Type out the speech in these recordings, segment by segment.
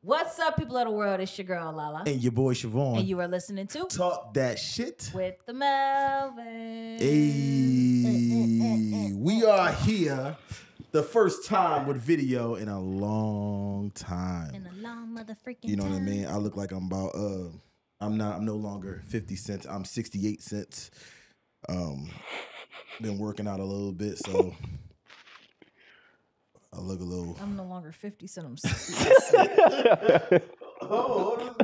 What's up, people of the world? It's your girl, Lala. And your boy, Siobhan. And you are listening to Talk That Shit with the Melvin. Hey, we are here the first time with video in a long time. In a long motherfucking You know time. what I mean? I look like I'm about, I'm no longer 50 cents. I'm 68 cents. Been working out a little bit, so I look a little. I'm no longer 50 cents. I'm 68 cents. It's gonna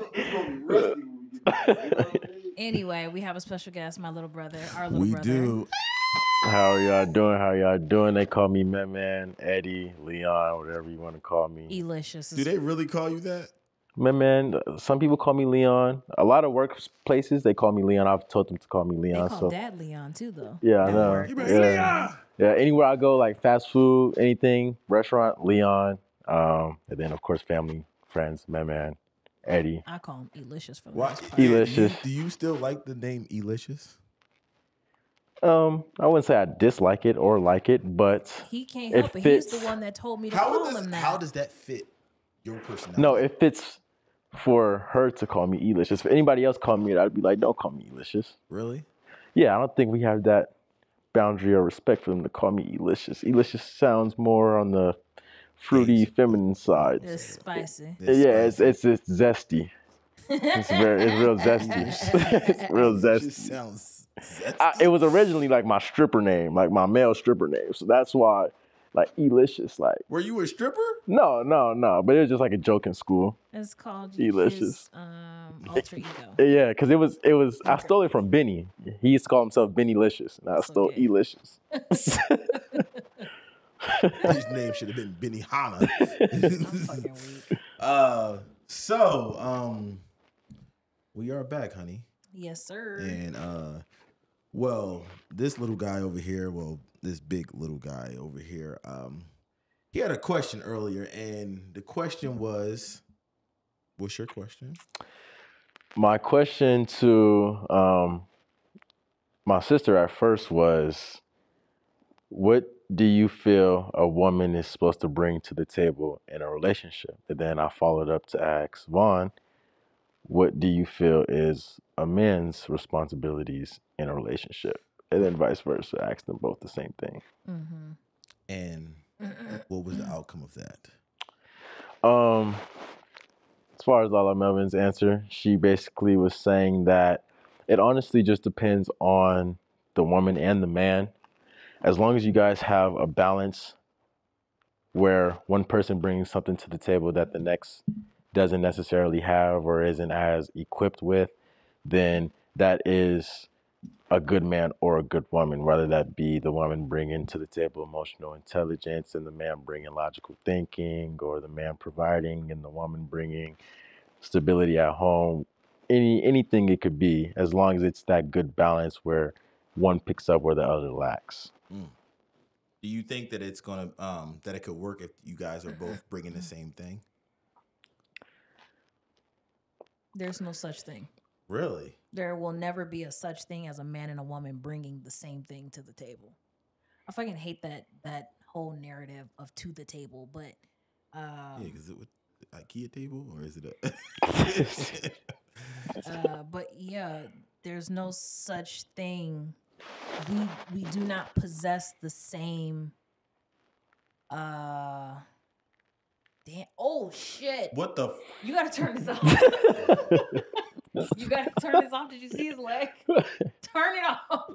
be rusty when we get Anyway, we have a special guest, my little brother, our little We brother. do. How y'all doing? They call me Man, Eddie, Leon, whatever you want to call me. Elicious. Do they really call you that? Man, some people call me Leon. A lot of workplaces, they call me Leon. I've told them to call me They Leon. call Dad Leon too, though. Yeah, I At know. work. You better Leon. Yeah, anywhere I go, like fast food, anything, restaurant, Leon. And then, of course, family, friends, Man, Eddie. I call him Elicious for the Why? most part. Elicious. Do you still like the name Elicious? I wouldn't say I dislike it or like it, but He can't it help it. He's fits. the one that told me to call him that. How does that fit your personality? No, it fits for her to call me Elicious. If anybody else called me it, I'd be like, don't call me Elicious. Really? Yeah, I don't think we have that boundary or respect for them to call me Elicious. Elicious sounds more on the fruity, feminine side. It's spicy. It's zesty. It's real zesty. It's real It just zesty. sounds zesty. It was originally like my stripper name, like my male stripper name. So that's why, like Elicious, like. Were you a stripper? No. But it was just like a joke in school. It's called Elicious. his alter ego. Yeah, because it was I stole it from Benny. He used to call himself Benny Licious, and I stole okay. Elicious. His name should have been Benny Hanna. I'm fucking weak. So we are back, honey. Yes, sir. And well, this little guy over here, this big little guy over here, he had a question earlier, and the question was, what's your question? My question to my sister at first was, what do you feel a woman is supposed to bring to the table in a relationship? And then I followed up to ask Vaughn, what do you feel is a man's responsibilities in a relationship? And then vice versa, ask them both the same thing. Mm-hmm. And what was the outcome of that? As far as Lala Melvin's answer, she basically was saying that it honestly just depends on the woman and the man. As long as you guys have a balance where one person brings something to the table that the next doesn't necessarily have or isn't as equipped with, then that is a good man or a good woman, whether that be the woman bringing to the table emotional intelligence and the man bringing logical thinking, or the man providing and the woman bringing stability at home. Anything it could be, as long as it's that good balance where one picks up where the other lacks. Do you think that it's gonna that it could work if you guys are both bringing the same thing? There's no such thing. Really? There will never be a such thing as a man and a woman bringing the same thing to the table. I fucking hate that whole narrative of to the table, but Yeah, because it would IKEA table, or is it a? but yeah, there's no such thing. We do not possess the same. Damn! Oh shit! What the? You gotta turn this off. You gotta turn this off. Did you see his leg? Turn it off.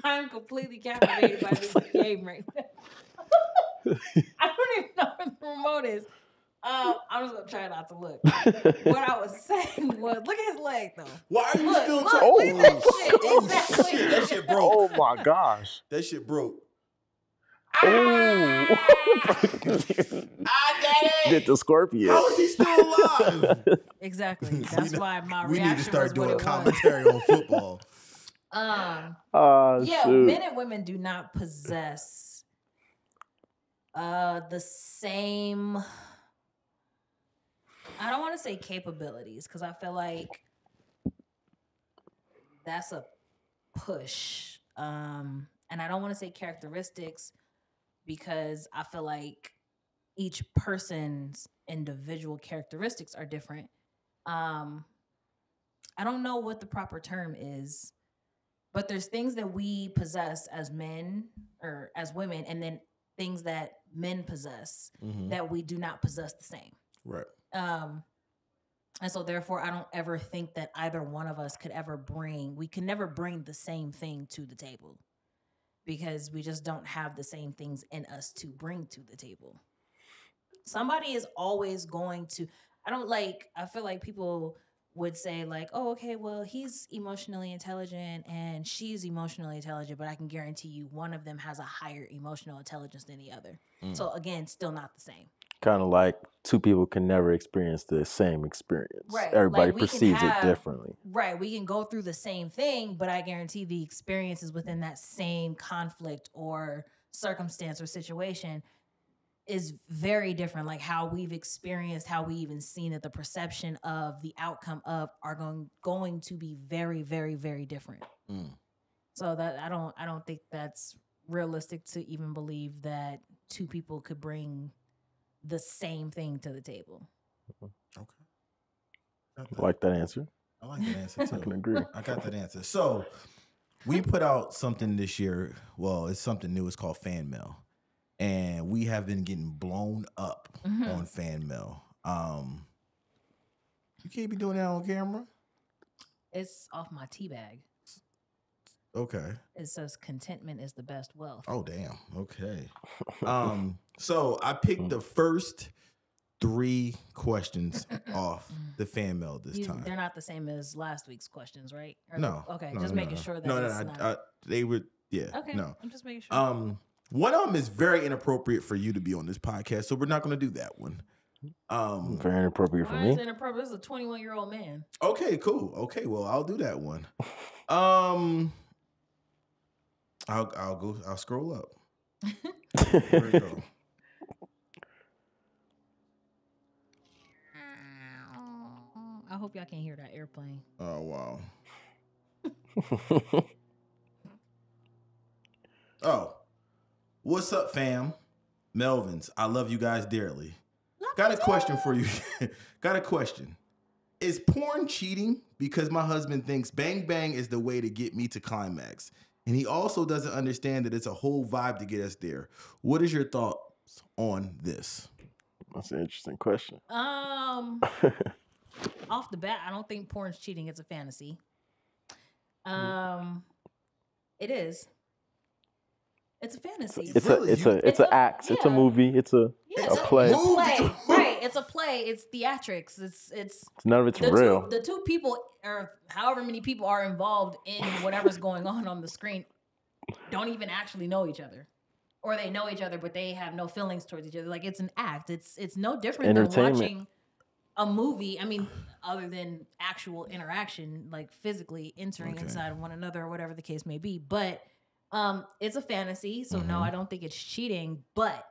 I'm completely captivated by this game right now. I don't even know where the remote is. I'm just gonna try not to look. What I was saying was, look at his leg though. Why are you still look, talking? look at that shit. Oh Exactly. shit! That shit broke. Oh my gosh. That shit broke. Oh. Get the Scorpion. How is he still alive? Exactly. That's why my We reaction need to start was doing what it commentary on football. was. Yeah, Shoot. men and women do not possess the same. I don't want to say capabilities because I feel like that's a push. And I don't want to say characteristics because I feel like each person's individual characteristics are different. I don't know what the proper term is, but there's things that we possess as men or as women, and then things that men possess that we do not possess the same. Right. And so therefore I don't ever think that either one of us we can never bring the same thing to the table, because we just don't have the same things in us to bring to the table. Somebody is always going to, I feel like people would say like, oh, okay, well, he's emotionally intelligent and she's emotionally intelligent, but I can guarantee you one of them has a higher emotional intelligence than the other. So again, still not the same. Kind of like two people can never experience the same experience. Right. Everybody Like, perceives it differently. Right. We can go through the same thing, but I guarantee the experiences within that same conflict or circumstance or situation is very different. Like how we've experienced, how we even seen it, the perception of the outcome of are going to be very, very, very different. So that I don't think that's realistic to even believe that two people could bring the same thing to the table. Okay. I like that answer. I like that answer too. I can agree. I got that answer. So we put out something this year. Well, it's something new. It's called Fan Mail. And we have been getting blown up on Fan Mail. You can't be doing that on camera. It's off my tea bag. Okay. It says contentment is the best wealth. Oh, damn. Okay. So I picked the first 3 questions off the Fan Mail this time. They're not the same as last week's questions, right? No. Okay, no, just no, making no. sure that No, they were, yeah. Okay, no. I'm just making sure. One of them is very inappropriate for you to be on this podcast, so we're not going to do that one. Very inappropriate for Why me. is it inappropriate? This is a 21-year-old man. Okay, cool. Okay, well, I'll do that one. I'll scroll up. Here we go. I hope y'all can't hear that airplane. Oh, wow. Oh, what's up, fam? Melvins, I love you guys dearly. Got a question for you. Got a question. Is porn cheating? Because my husband thinks bang bang is the way to get me to climax. And he also doesn't understand that it's a whole vibe to get us there. What is your thoughts on this? That's an interesting question. Off the bat, I don't think porn's cheating. It's a fantasy. It is. It's a fantasy. It's an act. It's a movie. It's a play. It's a play. Right. It's a play. It's theatrics. It's none of it's real. The two people, or however many people are involved in whatever's going on the screen, don't even actually know each other. Or they know each other, but they have no feelings towards each other. Like, it's an act. It's no different than watching a movie. I mean, other than actual interaction, like physically entering inside one another or whatever the case may be. But it's a fantasy, so no, I don't think it's cheating. But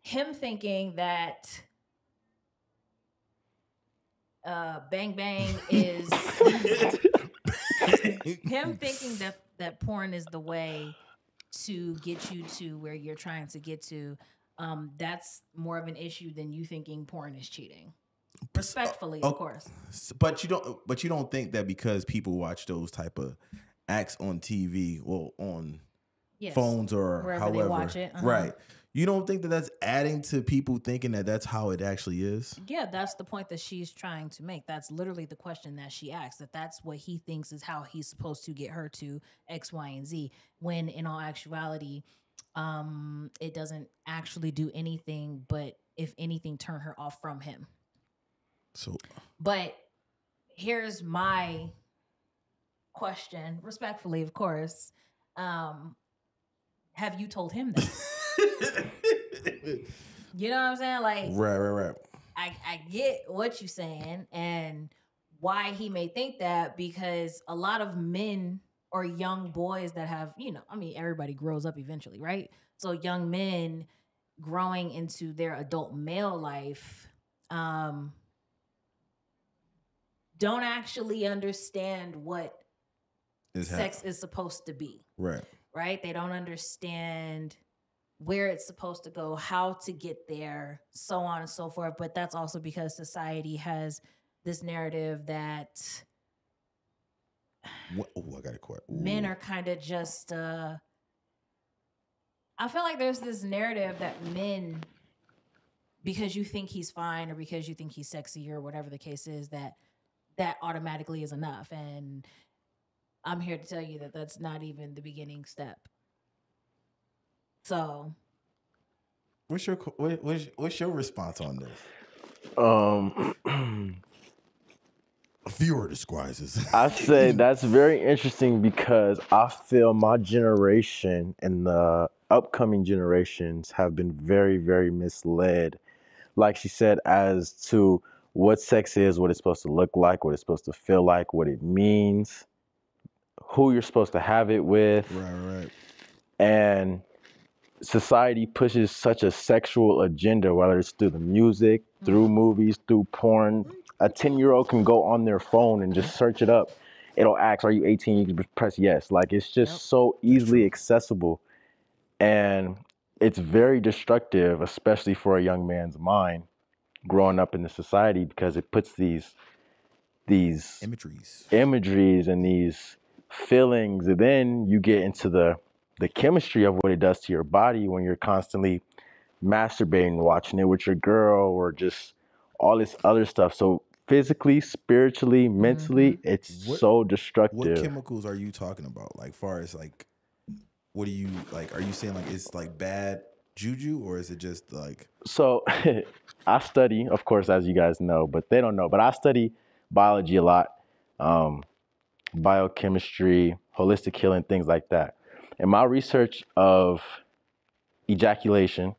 him thinking that bang bang is him thinking that porn is the way to get you to where you're trying to get to, that's more of an issue than you thinking porn is cheating. Respectfully, of course. But you don't think that because people watch those type of acts on TV or on phones or wherever however they watch it, right? You don't think that that's adding to people thinking that that's how it actually is? Yeah, that's the point that she's trying to make. That's literally the question that she asked, that's what he thinks is how he's supposed to get her to X, Y, and Z, when in all actuality, it doesn't actually do anything but, if anything, turn her off from him. So, but here's my question, respectfully, of course. Have you told him that? You know what I'm saying? Like, right. I get what you're saying and why he may think that, because a lot of men or young boys that have, everybody grows up eventually, right? So young men growing into their adult male life, don't actually understand what sex is supposed to be. Right. right? They don't understand where it's supposed to go, how to get there, so on and so forth. But that's also because society has this narrative that I got a question. men are kind of just I feel like there's this narrative that men, because you think he's fine or because you think he's sexy or whatever the case is, that automatically is enough. And I'm here to tell you that that's not even the beginning step. So What's your response on this? Viewer disguises. I say that's very interesting because I feel my generation and the upcoming generations have been very, very misled. Like she said, as to what sex is, what it's supposed to look like, what it's supposed to feel like, what it means, who you're supposed to have it with. Right. And society pushes such a sexual agenda, whether it's through the music, through movies, through porn. A 10-year-old can go on their phone and just search it up. It'll ask, are you 18? You can press yes. Like, it's just so easily accessible. And it's very destructive, especially for a young man's mind growing up in the society, because it puts these imageries and these feelings, and then you get into the chemistry of what it does to your body when you're constantly masturbating, watching it with your girl, or just all this other stuff. So physically, spiritually, mentally, it's so destructive. What chemicals are you talking about? Like, far as like, what do you like? Are you saying like it's like bad juju, or is it just like? So I study, of course, as you guys know, but they don't know, but I study biology a lot, biochemistry, holistic healing, things like that. And my research of ejaculation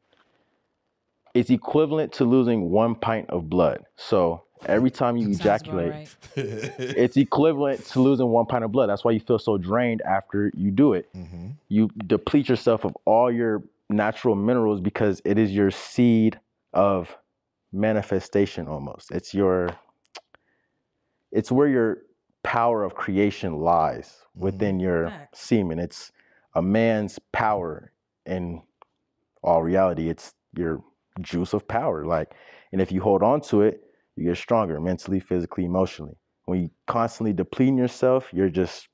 is equivalent to losing 1 pint of blood. So every time you ejaculate, it's equivalent to losing 1 pint of blood. That's why you feel so drained after you do it. Mm-hmm. You deplete yourself of all your natural minerals because it is your seed of manifestation almost. It's where your power of creation lies, within your semen. It's a man's power in all reality. It's your juice of power. Like, and if you hold on to it, you get stronger mentally, physically, emotionally. When you constantly depleting yourself, you're just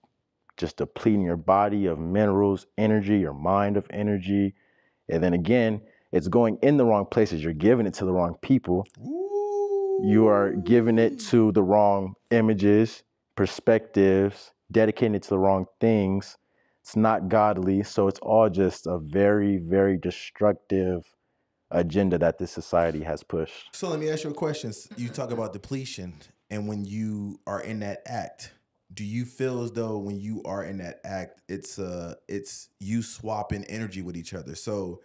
depleting your body of minerals, energy, your mind of energy. And then again, it's going in the wrong places. You're giving it to the wrong people. You are giving it to the wrong images, perspectives, dedicating it to the wrong things. It's not godly. So it's all just a very, very destructive agenda that this society has pushed. So let me ask you a question. You talk about depletion, and when you are in that act, do you feel as though when you are in that act, it's you swapping energy with each other? So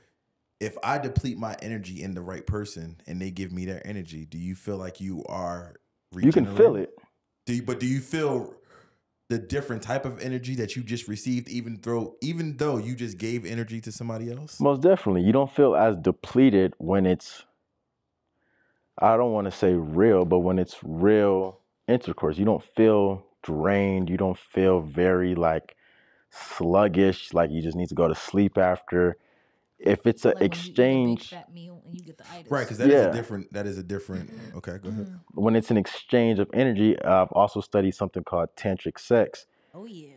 if I deplete my energy in the right person and they give me their energy, do you feel like you are regenerating? You can feel it. Do you feel the different type of energy that you just received, even though you just gave energy to somebody else? Most definitely. You don't feel as depleted when it's, I don't want to say real, but when it's real intercourse, you don't feel drained. You don't feel very like sluggish, like you just need to go to sleep after. If it's an exchange, when you eat a big fat meal and you get the itis. Right, because that is a different. Okay, go ahead. When it's an exchange of energy, I've also studied something called tantric sex. Oh yeah.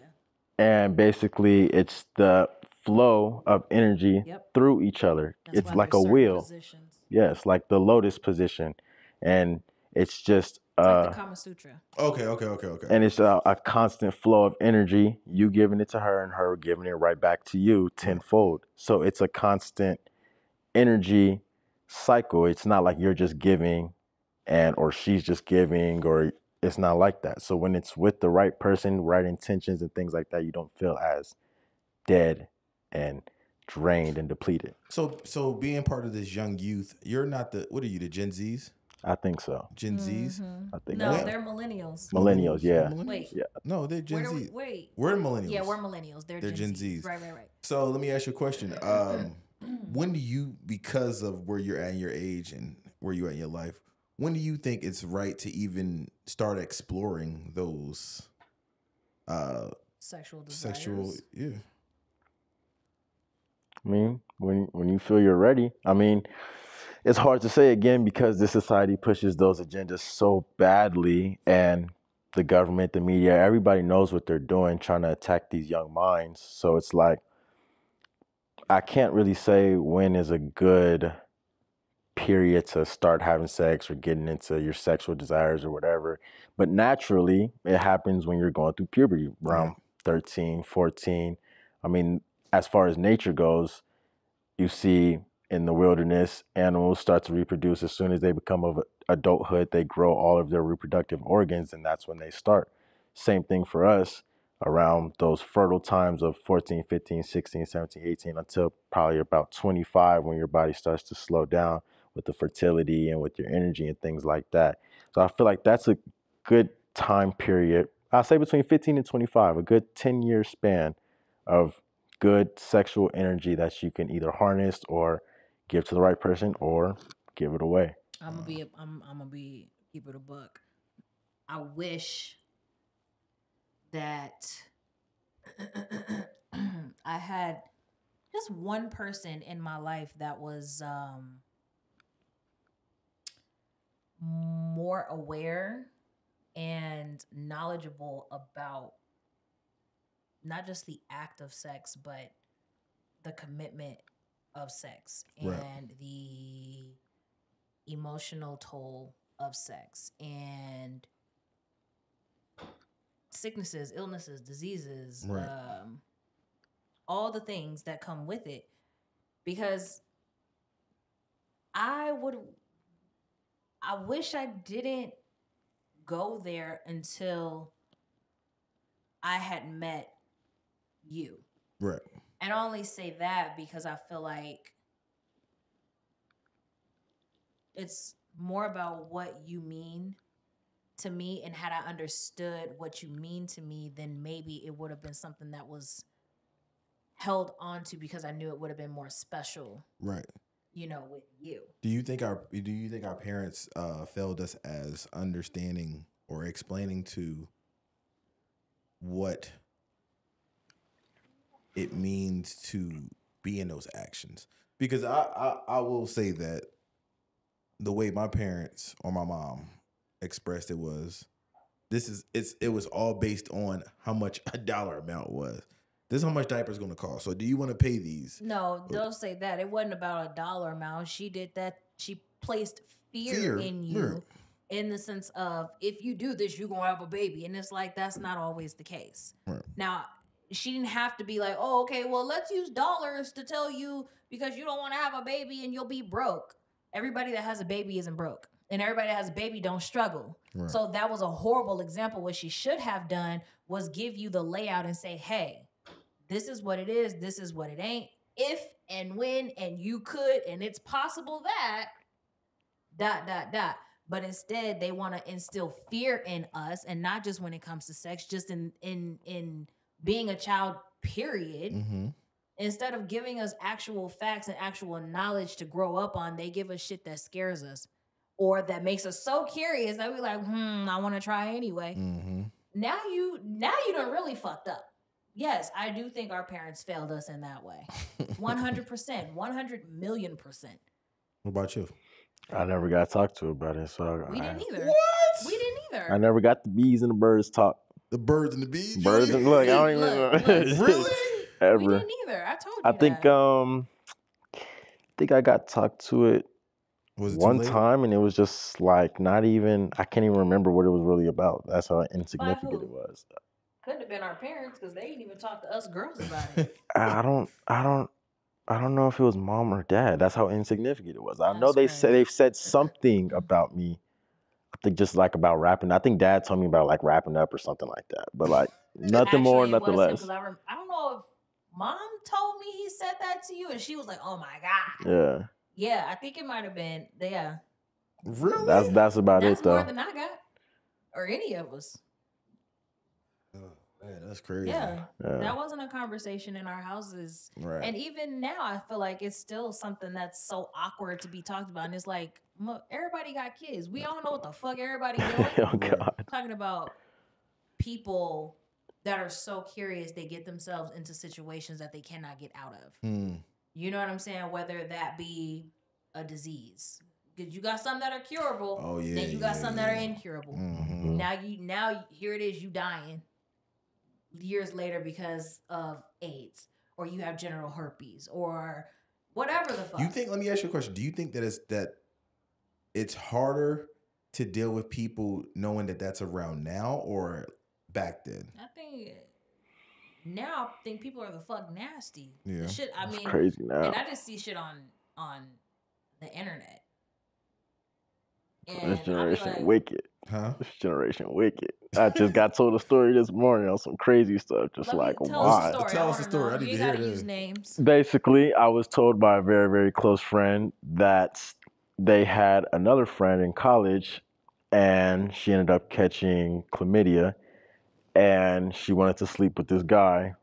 And basically, it's the flow of energy through each other. It's like a wheel. Positions. Yes, like the lotus position, and it's just it's like the Kama Sutra. Okay. And it's a constant flow of energy. You giving it to her, and her giving it right back to you tenfold. So it's a constant energy cycle. It's not like you're just giving, or she's just giving, or it's not like that. So when it's with the right person, right intentions, and things like that, you don't feel as dead and drained and depleted. So being part of this young youth, you're not what are you, the Gen Zs? I think so. Gen Zs? I think no, they're millennials. Millennials, yeah. Millennials? Wait. Yeah. No, they're Gen Z. Wait. We're millennials. Yeah, we're millennials. They're Gen Zs. Right. So let me ask you a question. When do you, because of where you're at in your age and where you're at in your life, when do you think it's right to even start exploring those sexual desires? yeah. I mean, when you feel you're ready. I mean, it's hard to say again because this society pushes those agendas so badly, and the government, the media, everybody knows what they're doing, trying to attack these young minds. So it's like I can't really say when is a good period to start having sex or getting into your sexual desires or whatever. But naturally, it happens when you're going through puberty around 13, 14. I mean, as far as nature goes, you see in the wilderness, animals start to reproduce as soon as they become of adulthood. They grow all of their reproductive organs, and that's when they start. Same thing for us around those fertile times of 14, 15, 16, 17, 18, until probably about 25 when your body starts to slow down with the fertility and with your energy and things like that. So I feel like that's a good time period. I'll say between 15 and 25, a good 10-year span of good sexual energy that you can either harness or give to the right person or give it away. I'm gonna be keep it a buck. I wish that I had just one person in my life that was more aware and knowledgeable about not just the act of sex, but the commitment of sex and the emotional toll of sex and sicknesses, illnesses, diseases, all the things that come with it. Because I wish I didn't go there until I had met you. Right. And I only say that because I feel like it's more about what you mean to me, and had I understood what you mean to me, then maybe it would have been something that was held on to because I knew it would have been more special. Right. You know, with you. Do you think our parents failed us as understanding or explaining to what it means to be in those actions? Because I will say that the way my parents or my mom expressed it was, it was all based on how much a dollar amount was. This is how much diapers going to cost. So do you want to pay these? No, don't say that. It wasn't about a dollar amount. She did that. She placed fear in you in the sense of, if you do this, you're going to have a baby. And it's like, that's not always the case. Right. Now, she didn't have to be like, oh, okay, well, let's use dollars to tell you because you don't want to have a baby and you'll be broke. Everybody that has a baby isn't broke. And everybody that has a baby don't struggle. Right. So that was a horrible example. What she should have done was give you the layout and say, hey, this is what it is. This is what it ain't. If and when and you could, and it's possible that, But instead, they want to instill fear in us, and not just when it comes to sex, just in being a child, period. Mm-hmm. Instead of giving us actual facts and actual knowledge to grow up on, they give us shit that scares us or that makes us so curious that we're like, I want to try anyway. Mm-hmm. Now you done really fucked up. Yes, I do think our parents failed us in that way. 100%, 100 million percent. What about you? I never got talked to about it, so we didn't either. What? We didn't either. I never got the bees and the birds talk. The birds and the bees. Birds and look, I don't even know. Really? Ever. We didn't either. I told you. I think I got talked to it one time, and it was just like not even. I can't even remember what it was really about. That's how insignificant it was. Couldn't have been our parents because they didn't even talk to us girls about it. I don't know if it was mom or dad. That's how insignificant it was. I know they've said something about me. I think just like about rapping. I think dad told me about like wrapping up or something like that. But like nothing more, nothing less. I don't know if mom told me he said that to you, and she was like, "Oh my god." Yeah. Yeah, I think it might have been. Yeah. Really? That's about it though. That's more than I got, or any of us. Man, that's crazy. Yeah, that wasn't a conversation in our houses. Right. And even now, I feel like it's still something that's so awkward to be talked about. And it's like, everybody got kids. We all know what the fuck everybody doing. Oh, God. Talking about people that are so curious, they get themselves into situations that they cannot get out of. You You know what I'm saying? Whether that be a disease. Because you got some that are curable. Oh yeah. Then you got some that are incurable. Mm-hmm. Now here it is, you dying years later because of AIDS, or you have genital herpes, or whatever the fuck. You think? Let me ask you a question. Do you think that it's harder to deal with people knowing that that's around now or back then? I think now people are the fuck nasty. Yeah. The shit. I It's mean, crazy now. and I just see shit on the internet. And This generation I be like, wicked. Huh? This generation wicked. I just got told a story this morning on some crazy stuff. Just like, tell us why? the story. Tell us the story. I need You to hear gotta this. use names. Basically, I was told by a very, very close friend that they had another friend in college and she ended up catching chlamydia and she wanted to sleep with this guy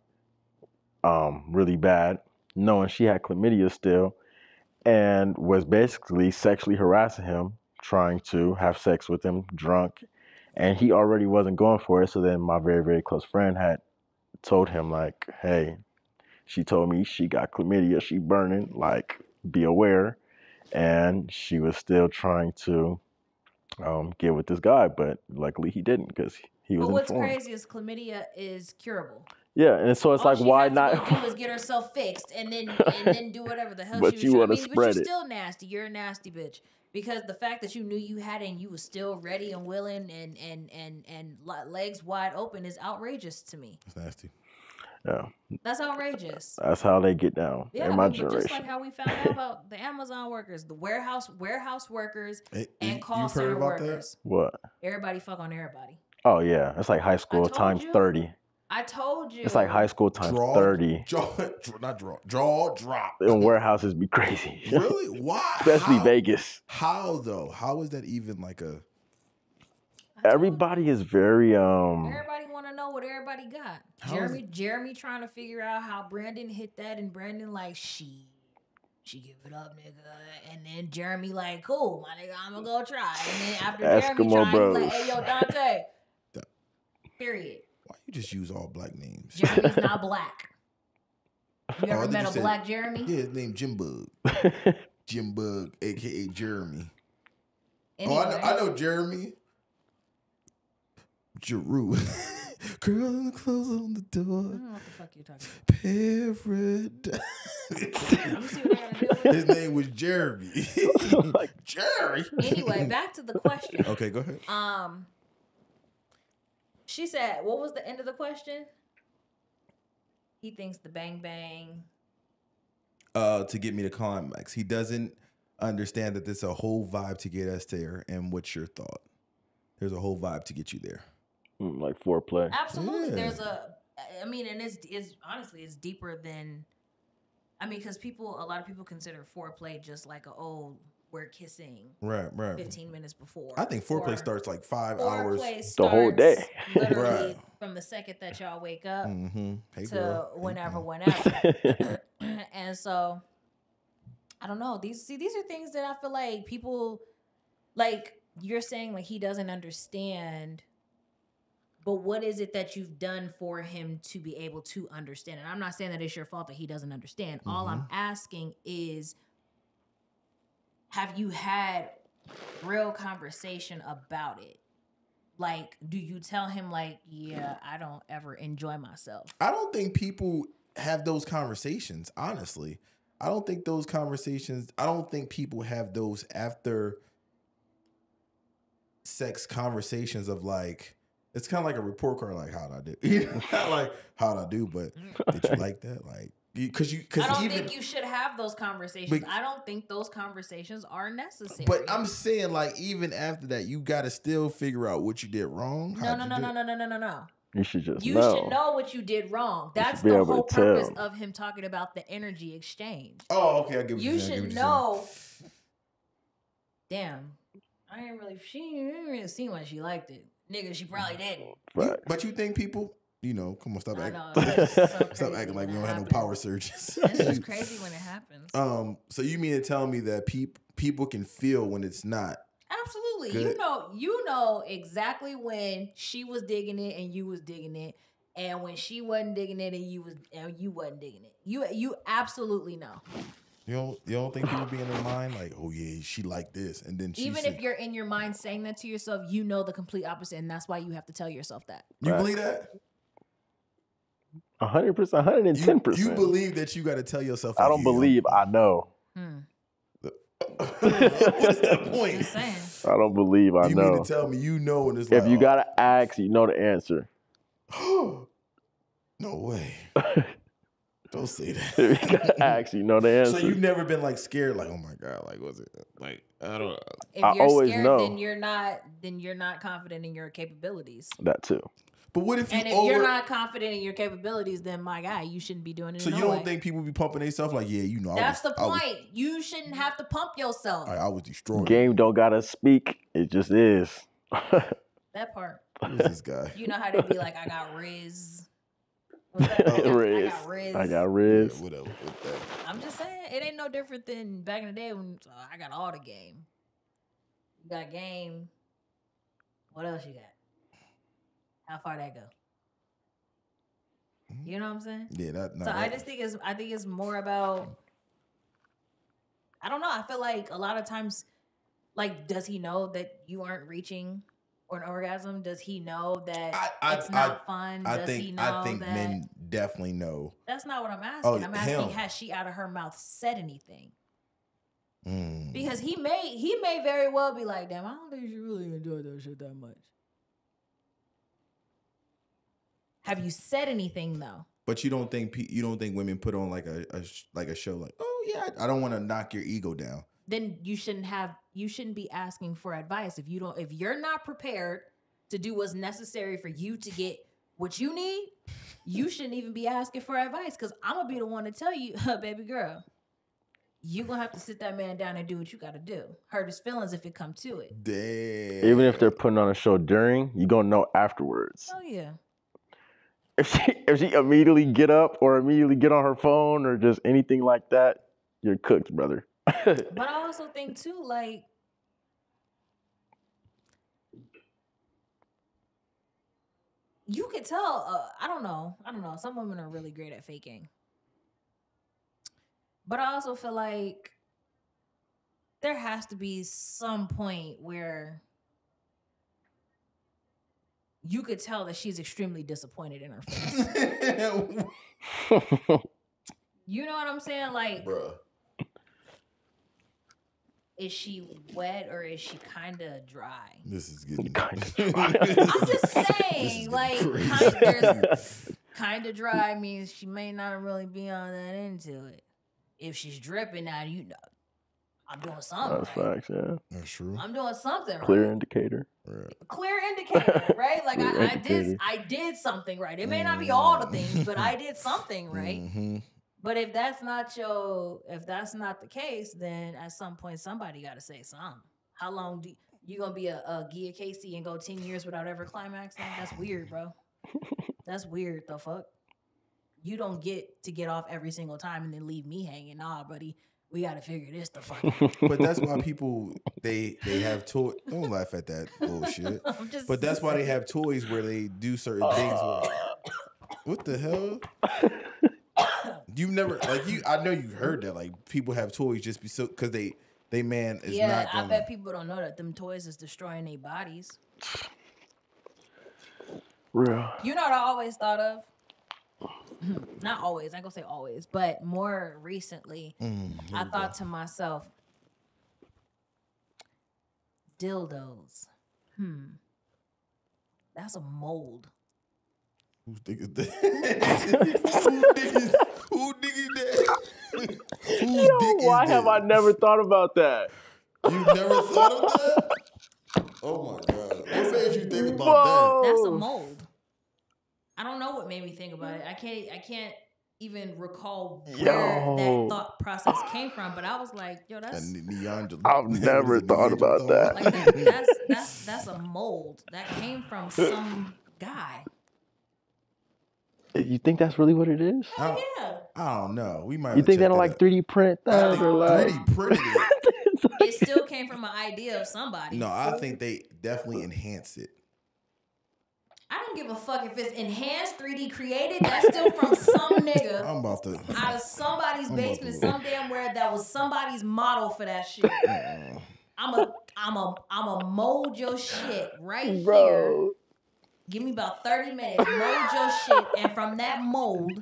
really bad, knowing she had chlamydia still, and was basically sexually harassing him, trying to have sex with him drunk. And he already wasn't going for it. So then my very, very close friend had told him, like, hey, she told me she got chlamydia, she burning, like, be aware. And she was still trying to get with this guy, but luckily he didn't because he was But what's informed. crazy is chlamydia is curable. Yeah, and so it's All like, she why had to not? go do is get herself fixed and then do whatever the hell But she was you trying. wanna But spread you're it. still nasty. You're a nasty bitch. Because the fact that you knew you had it and you was still ready and willing and legs wide open is outrageous to me. It's nasty. Yeah, That's outrageous. that's how they get down Yeah, in my but generation. just like how we found out about the Amazon workers, the warehouse workers, and call You've heard center about workers. What? Everybody fuck on everybody. Oh yeah, it's like high school told times you. 30. I told you. It's like high school times 30. Drop. And warehouses be crazy. Really? Why? Especially Vegas. How though? How is that even like a? Everybody is very Everybody want to know what everybody got. How Jeremy trying to figure out how Brandon hit that, and Brandon like she give it up, nigga. And then Jeremy like, cool, my nigga, I'm gonna go try. And then after Jeremy Eskimo trying, Bros. he's like, hey yo, Dante. Period. Why you just use all black names? Jeremy's not black. You Oh, I ever thought met you a said- black Jeremy? Yeah, his name Jim Bug. Jim Bug, aka Jeremy. Anyway. Oh, I know Jeremy. Jeru. Girl, close on the I door. don't know what the fuck you're talking Paradise. about. You see what I gotta do with it? His name was Jeremy. Like Jerry. Anyway, back to the question. Okay, go ahead. She said, what was the end of the question? He thinks the bang bang. To get me to climax. He doesn't understand that there's a whole vibe to get us there. And what's your thought? There's a whole vibe to get you there. like foreplay. Absolutely. Yeah. There's and it's honestly, it's deeper than, because a lot of people consider foreplay just like we're kissing Right. 15 minutes before. I think foreplay starts like 5 hours. Foreplay starts The whole day. Literally Right. from the second that y'all wake up Mm-hmm. Hey, to girl. Hey, whenever. girl. And so, I don't know. These are things that I feel like people, like you're saying, like he doesn't understand. But what is it that you've done for him to be able to understand? And I'm not saying that it's your fault that he doesn't understand. Mm-hmm. All I'm asking is, have you had real conversation about it? Like, do you tell him like, yeah, I don't ever enjoy myself? I don't think people have those conversations, honestly. I don't think people have those after sex conversations of like, it's kind of like a report card, like, how'd I do? Not like, how'd I do, but did you like that? Like, I don't think you should have those conversations. I don't think those conversations are necessary. But I'm saying, like, even after that, you got to still figure out what you did wrong. No. You should just You know. should know what you did wrong. That's be the able whole to purpose tell. of him talking about the energy exchange. Oh, okay. I get what You you're saying. should know. Damn, she didn't really seem like she liked it. Nigga, she probably didn't. Right. But you think people, come on, stop I acting. know, it's so Stop crazy acting like we when don't it have no happens. power surges. It's just crazy when it happens. So you mean to tell me that people can feel when it's not? Absolutely. Good. You know exactly when she was digging it and you was digging it. and when she wasn't digging it, and you wasn't digging it. You absolutely know. You don't think people be in their mind like, oh yeah, she like this, and then even if you're in your mind saying that to yourself, you know the complete opposite, and that's why you have to tell yourself that. You believe that? 100%, 110%. You believe that you got to tell yourself. I don't believe. I know. What is that point? Just saying. I don't believe. I know. You mean to tell me you know when it's if like, you gotta ask, you know the answer. No way. Don't say that. If you gotta ask, you know the answer. So you've never been like scared, like, oh my God, like was it like I don't know. If I you're always scared, know. then you're not confident in your capabilities. That too. But what if you and if you're not confident in your capabilities, then my guy, you shouldn't be doing it. So you don't think people be pumping themselves like, yeah, you know, that's the point. You shouldn't have to pump yourself. I was destroyed. Game don't gotta speak. It just is. That part. Who's this guy? You know how they be like, I got Riz. What's that? Riz. I got Riz. Yeah, whatever. With that. I'm just saying, it ain't no different than back in the day when I got all the game. You got game. What else you got? How far that go? You know what I'm saying? Yeah, I just think it's more about. I don't know. I feel like a lot of times, like, does he know that you aren't reaching or an orgasm? Does he know that it's not fun? I think men definitely know. That's not what I'm asking. I'm asking, has she out of her mouth said anything? Because he may very well be like, damn, I don't think she really enjoyed that shit that much. Have you said anything though? But you don't think women put on like a show like, oh yeah, I don't want to knock your ego down. Then you shouldn't be asking for advice if you're not prepared to do what's necessary for you to get what you need. You shouldn't even be asking for advice, because I'm gonna be the one to tell you, baby girl, you gonna have to sit that man down and do what you gotta do. Hurt his feelings if it come to it. Damn. Even if they're putting on a show during, you gonna know afterwards. Oh yeah. If she immediately get up or immediately get on her phone or just anything like that, you're cooked, brother. But I also think too, like, you could tell. I don't know. Some women are really great at faking. But I also feel like there has to be some point where you could tell that she's extremely disappointed in her face. You know what I'm saying? Like, bruh. Is she wet or is she kind of dry? This is getting kind of dry. I'm just saying, like, kind of dry means she may not really be on that into it. If she's dripping, now you know I'm doing something. That's right? facts, yeah. That's true. I'm doing something. Clear right? indicator. Right. Clear indicator, right? Like I did something right. It may not be all the things, but I did something right. Mm-hmm. But if that's not the case, then at some point somebody got to say something. How long you gonna be a Gia Casey and go 10 years without ever climaxing? That's weird, bro. That's weird. The fuck. You don't get to get off every single time and then leave me hanging. Nah, buddy. We got to figure this the fuck out. But that's why people, they have toys. Don't laugh at that bullshit. But that's why they have toys where they do certain things. What the hell? You've never, I know you've heard that. Like, people have toys just because they man is not gonna. I bet people don't know that them toys is destroying their bodies. Real. You know what I always thought of? Not always, I ain't gonna say always, but more recently, I thought to myself, dildos. That's a mold. Who thinking that? Who thinking that? Yo, why have I never thought about that? You never thought of that? Oh my God. What made you think about that? That's a mold. I don't know what made me think about it. I can't even recall where that thought process came from. But I was like, yo, that's. I've never thought about that. Like that's a mold that came from some guy. You think that's really what it is? Oh yeah. I don't know. We might. You think they don't like 3D print that or like 3D printed it? It still came from an idea of somebody. No, I think they definitely enhance it. I don't give a fuck if it's enhanced 3D created. That's still from some nigga I'm about to out of somebody's basement, some damn where that was somebody's model for that shit. I'm a mold your shit right here. Give me about 30 minutes. Mold your shit, and from that mold,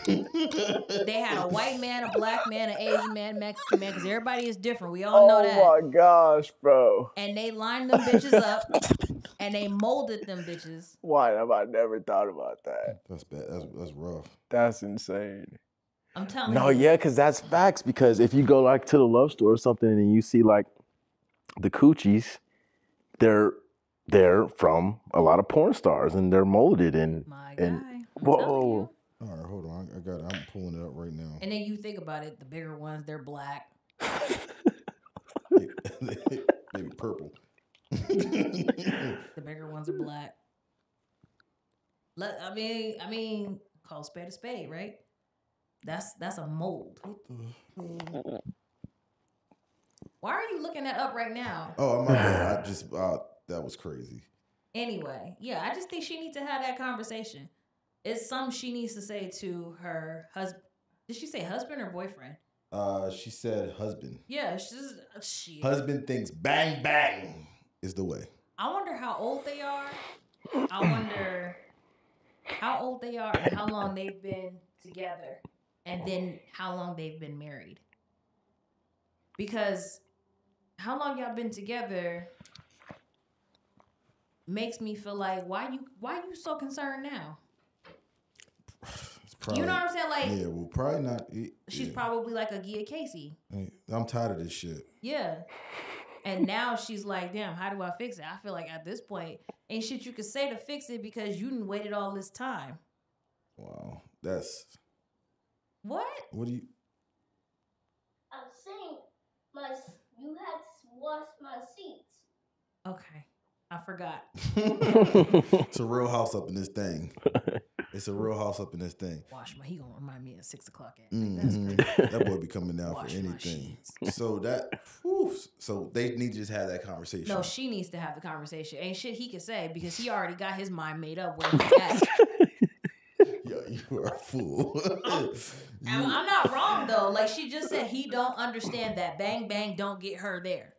they had a white man, a black man, an Asian man, Mexican man, because everybody is different. We all know that. Oh my gosh, bro. And they lined them bitches up, and they molded them bitches. Why have I never thought about that? That's bad. That's rough. That's insane. I'm telling you. No, yeah, because that's facts. Because if you go like to the love store or something and you see like the coochies, they're from a lot of porn stars and they're molded and My guy. I'm whoa. telling you. All right, hold on. I got it. I'm pulling it up right now. And then you think about it, the bigger ones, they're black. Maybe purple. The bigger ones are black. I mean, call spade a spade, right? That's a mold. Why are you looking that up right now? Oh, my bad. I just that was crazy. Anyway, yeah, I just think she needs to have that conversation. It's something she needs to say to her husband. Did she say husband or boyfriend? She said husband. Yeah, she. Husband thinks bang bang is the way. I wonder how old they are. I wonder how old they are and how long they've been together, and then how long they've been married. Because how long y'all been together makes me feel like why you so concerned now? Probably, you know what I'm saying? Like, yeah, well, probably not. She's probably like a Gia Casey. I'm tired of this shit. Yeah. And now she's like, damn, how do I fix it? I feel like at this point, ain't shit you could say to fix it because you didn't waited all this time. Wow, that's what? What do you? I'm saying you had to wash my seats. Okay, I forgot. It's a real house up in this thing. It's a real house up in this thing. He gonna remind me at 6 o'clock at night. That boy be coming down for anything. So so they need to just have that conversation. No, she needs to have the conversation. Ain't shit he can say because he already got his mind made up where he's at. Yo, you are a fool. I'm not wrong though. Like she just said, he don't understand that bang bang don't get her there.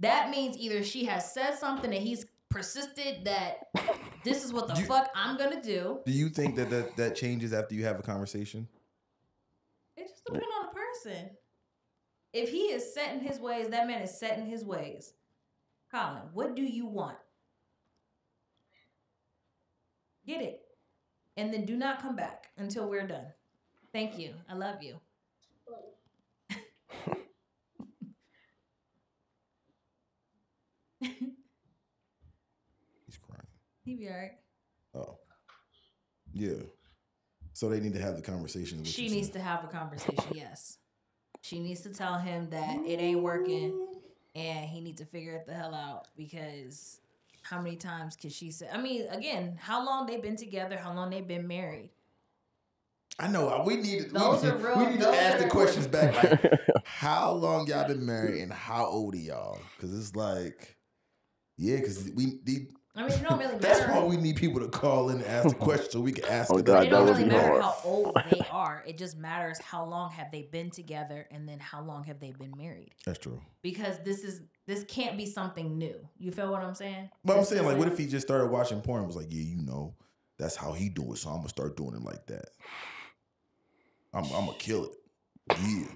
That means either she has said something and he's persisted that this is what the fuck I'm gonna do. Do you think that changes after you have a conversation? It just depends on the person. If he is set in his ways, that man is set in his ways. Colin, what do you want? Get it. And then do not come back until we're done. Thank you. I love you. He's crying. He be all right. Oh. Yeah. So they need to have the conversation. She needs to have a conversation, yes. She needs to tell him that it ain't working and he needs to figure it the hell out because how many times can she say? I mean, again, how long they been together? How long they been married? I know. We need to ask the questions back. Like, how long y'all been married and how old are y'all? Because it's like, yeah, because we need. I mean, it don't really matter. That's why we need people to call in and ask the question so we can ask it. It don't really matter how old they are. It just matters how long have they been together and then how long have they been married. That's true. Because this can't be something new. You feel what I'm saying? But I'm saying, like, what if he just started watching porn and was like, yeah, you know, that's how he do it, so I'm going to start doing it like that. I'm going to kill it. Yeah.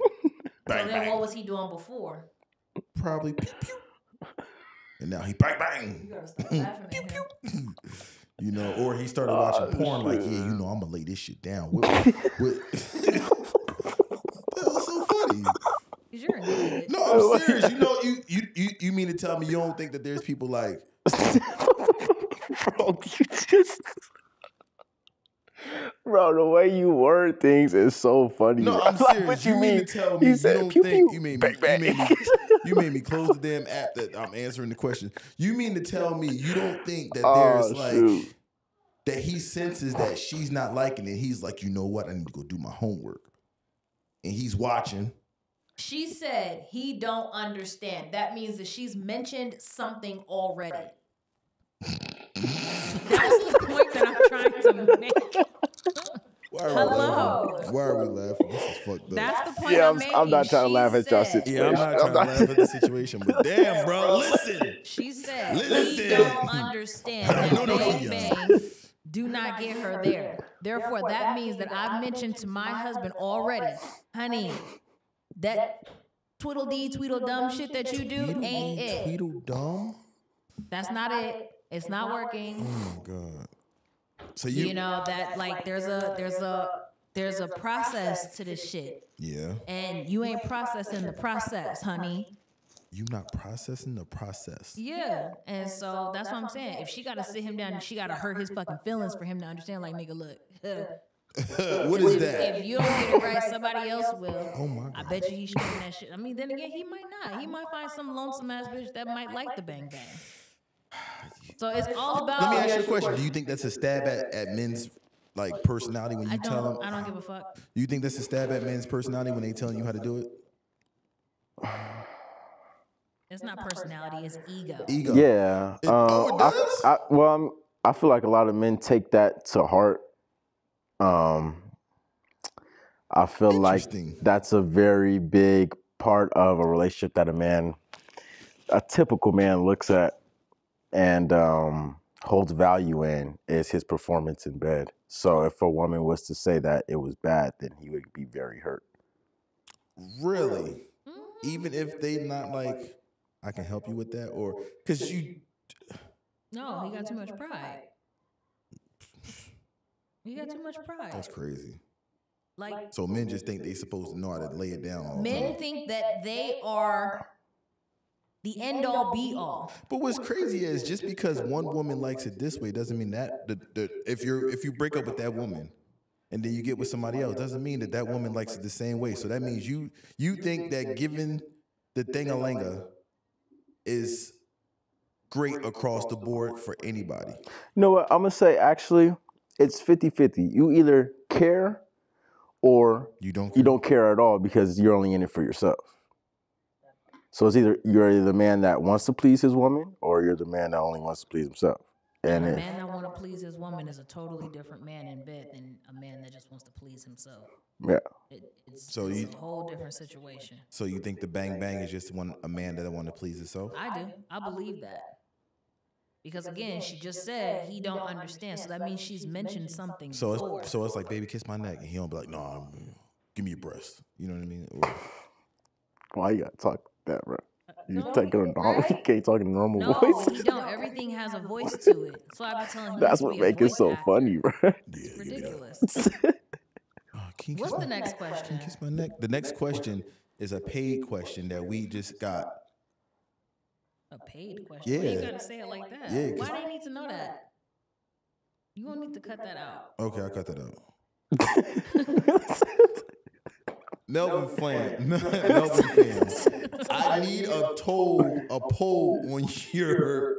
Bang, so then what was he doing before? Probably pew, pew. And now he bang, bang. You got to stop laughing at him. You know, or he started watching porn like, yeah, you know, I'm going to lay this shit down. That was so funny. Because you're an idiot. No, I'm serious. You know, you mean to tell me you don't think that there's people like... Bro, you just... Bro, the way you word things is so funny. No, I'm serious. What you mean to tell me you don't think you made me close the damn app that I'm answering the question. You mean to tell me you don't think that there's that he senses that she's not liking it. He's like, you know what? I need to go do my homework. And he's watching. She said he don't understand. That means that she's mentioned something already. That's the point that I'm trying to make. Why are we Hello. laughing? Why are we laughing? This is fucked up. That's the point Yeah, I'm making. I'm not trying to She laugh at y'all said- situation. Yeah, I'm not trying to laugh at the situation, but damn, bro, listen. She said, Listen. "We don't understand I don't that know bang y'all. bang do not get her there. Therefore, that means that I've mentioned to my husband already, honey, that twiddle-dee, tweedle-dum shit that you do ain't it. Tweedledum? That's not it. It's not Oh working. my god. So You know that like there's a process to this shit, yeah. and you ain't processing the process, honey. You not processing the process. Yeah, and so that's what I'm saying. If she gotta sit him down and she gotta hurt his fucking feelings for him to understand, like, nigga, look. What is that? If you don't get it right, somebody else will. Oh my god. I bet you he's straighten that shit. I mean, then again, he might not. He might find some lonesome ass bitch that might like the bang bang. So it's all about. Let me ask you a question. Do you think that's a stab at men's like personality when you tell them? I don't give a fuck. Do you think that's a stab at men's personality when they telling you how to do it? It's not personality, it's ego. Ego. Yeah. It does? I feel like a lot of men take that to heart. I feel like Interesting. that's a very big part of a relationship that a typical man looks at and holds value in is his performance in bed. So if a woman was to say that it was bad, then he would be very hurt. Really? Even if they not like, I can help you with that, or because you. No, he got too much pride. He got too much pride. That's crazy. Like, So men just think they supposed to know how to lay it down all the men time. think that they are the end all be all. But what's crazy is just because one woman likes it this way doesn't mean that if you break up with that woman and then you get with somebody else doesn't mean that woman likes it the same way. So that means you think that giving the thing-a-linga is great across the board for anybody. You know what? I'm going to say, actually, it's 50-50. You either care or You don't. you don't care at all because you're only in it for yourself. So it's either you're the man that wants to please his woman or you're the man that only wants to please himself. And A if, man that want to please his woman is a totally different man in bed than a man that just wants to please himself. yeah. It's So a whole different situation. So you think the bang bang is just a man that want to please himself? I do. I believe that. Because again, she just said he don't understand. So that means she's mentioned something before. It's like, baby, kiss my neck, and he don't be like, no, give me your breast. You know what I mean? Or, Why you got to talk like that, bro? You No, take it a normal. right? You can't talk in a normal No, voice. he don't. Everything has a voice to it. So I be telling him That's he what has to be a makes it voice so actor. funny, bro. yeah, It's give me that. ridiculous. Can you What's kiss the my- next can question? you kiss my neck? The next question is a paid question that we just got. A paid question. Why you Yeah. gotta say it like that? Yeah, 'cause- Why they need to know that? You gonna need to cut that out. Okay, I'll cut that out. Melvin fans, I need a poll on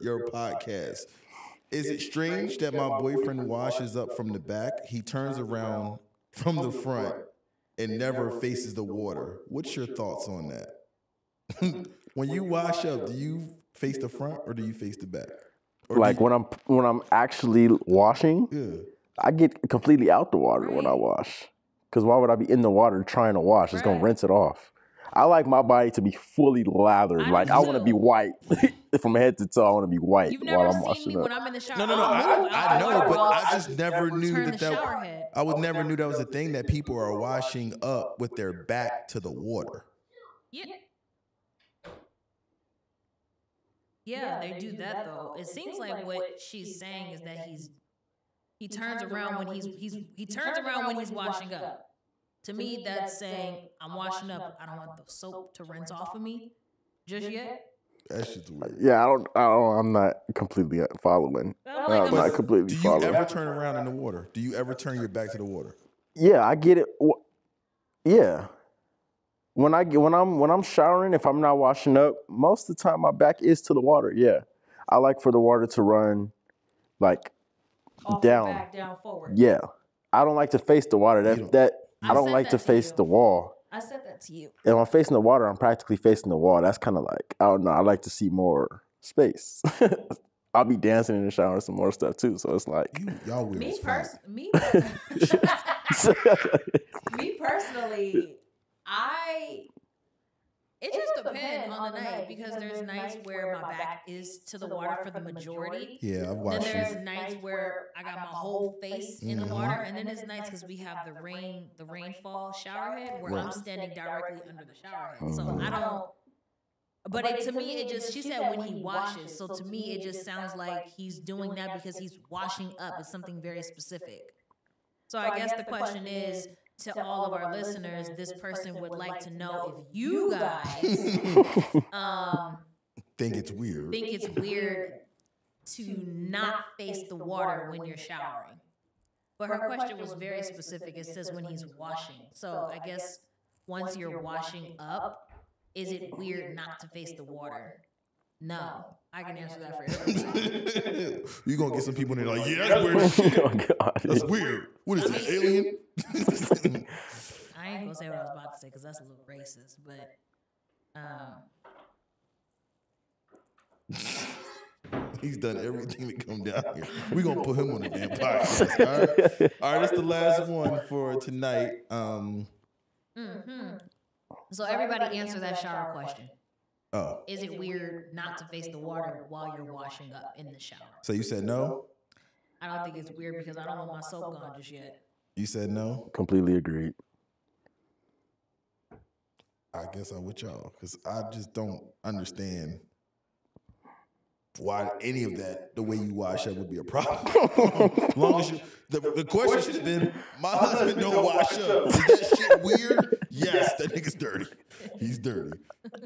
your podcast. Is it strange that my boyfriend washes up from the back? He turns around from the front and never faces the water. What's your thoughts on that? When you wash up, do you face the front or do you face the back? Or Like when I'm actually washing, yeah. I get completely out the water when I Right. wash. Because why would I be in the water trying to wash? It's gonna Right. rinse it off. I like my body to be fully lathered. I Like do I want to too. be white from head to toe. I want to be white You've while never I'm seen washing me up. when I'm in the shower. No, I'll move out I the know, water but while I just never knew turn the that shower head. I would never knew that was a thing that people are washing up with their back to the water. Yeah. Yeah, they do that though. It seems like what she's saying is that he turns around when he turns around when he's washing up. To me, that's saying I'm washing up. I don't want the soap to rinse off of me just yet. That shit's weird. Yeah, I'm not completely following. I'm like, I'm not completely Do you following. ever turn around in the water? Do you ever turn your back to the water? Yeah, I get it. Yeah. When I'm showering, if I'm not washing up, most of the time my back is to the water. Yeah, I like for the water to run like off down. your back, down forward. Yeah, I don't like to face the water. You don't- I don't said like to that to face you. the wall. I said that to you. If I'm facing the water, I'm practically facing the wall. That's kind of like I don't know. I like to see more space. I'll be dancing in the shower and some more stuff too. So it's like Y'all weird as fuck. Me personally, it just depends on the night because there's nights where my back is to the water for the majority. Yeah, I've watched Then you. there's nights where I got my whole face in the water, and then there's nights because we have the rainfall shower head where I'm standing directly under the shower head. So I don't. But to me, it just, she said when he washes. So to me, it just sounds like he's doing that because he's washing up. It's something very specific. So I guess the question is, to all of our listeners, this person would like to know if you guys think it's weird to not face the water when you're showering. But her question was very specific. It says when he's washing. So I guess once you're washing up, is it weird not to face the water? No. I can answer that for everybody. You're going to get some people in there like, yeah, that's weird as shit. Oh, God. That's weird. What is it, alien? I ain't going to say what I was about to say because that's a little racist, but he's done everything to come down here. We're going to put him on the damn podcast. All right? All right, that's the last one for tonight. So everybody answer that shower question. Oh. Is it weird not to face the water while you're washing up in the shower? So you said no? I don't think it's weird because I don't want my soap gone just yet. You said no? Completely agreed. I guess I'm with y'all because I just don't understand why any of that, the way you wash up, would be a problem. Long as you, the question should have been, my husband don't wash up. Is that shit weird? Yes, that nigga's dirty. He's dirty.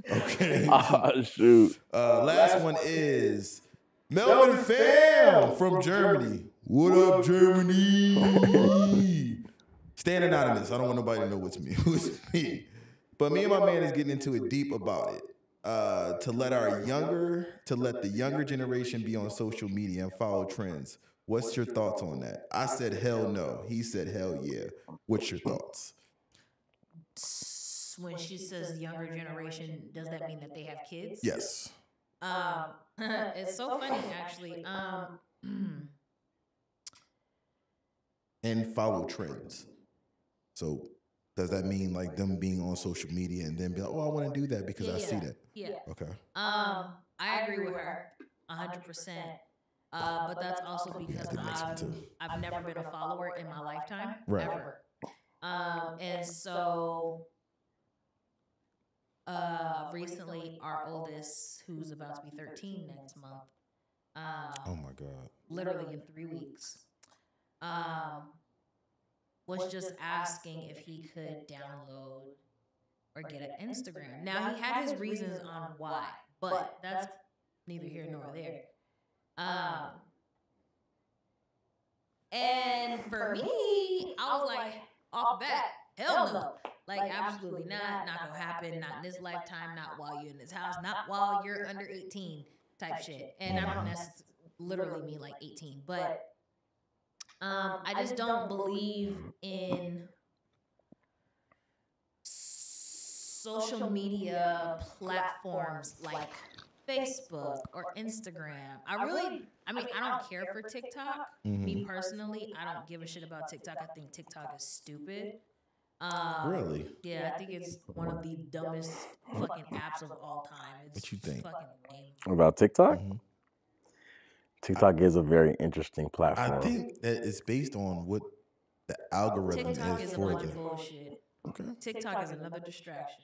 Okay. Oh, shoot. Last one is Melvin Fam from Germany. What up, Germany? Staying anonymous. I don't want nobody to know what's me. Who's me? But me and my man is getting into it deep about it. To let the younger generation be on social media and follow trends. What's your thoughts on that? I said hell no. He said hell yeah. What's your thoughts? When she says younger generation, does that mean that they have kids? Yes. It's so funny actually. And follow trends. So does that mean like them being on social media and then be like, oh, I want to do that because I see that? Yeah. Okay. I agree with her 100%. But that's also because I've never been a follower in my lifetime. Right. Ever. And so recently our oldest, who's about to be 13 next month, Oh my God. literally in 3 weeks, was just asking if he could download or get an Instagram. Now, he had his reasons on why, but that's neither here nor there. And for me, I was like, off the bat, hell no. Like, absolutely not gonna happen, not in this lifetime, not while you're in this house, not while you're under 18 type shit. And I don't necessarily literally mean like 18, but I just don't believe in social media platforms like Facebook or Instagram. I don't care for TikTok. Me personally, I don't give a shit about TikTok. I think TikTok is stupid. Really? Yeah, I think it's one of the dumbest fucking apps of all time. It's What you think? fucking lame. About TikTok? TikTok is a very interesting platform. I think that it's based on what the algorithm TikTok is is a for bunch of them. bullshit. Okay. TikTok is another distraction.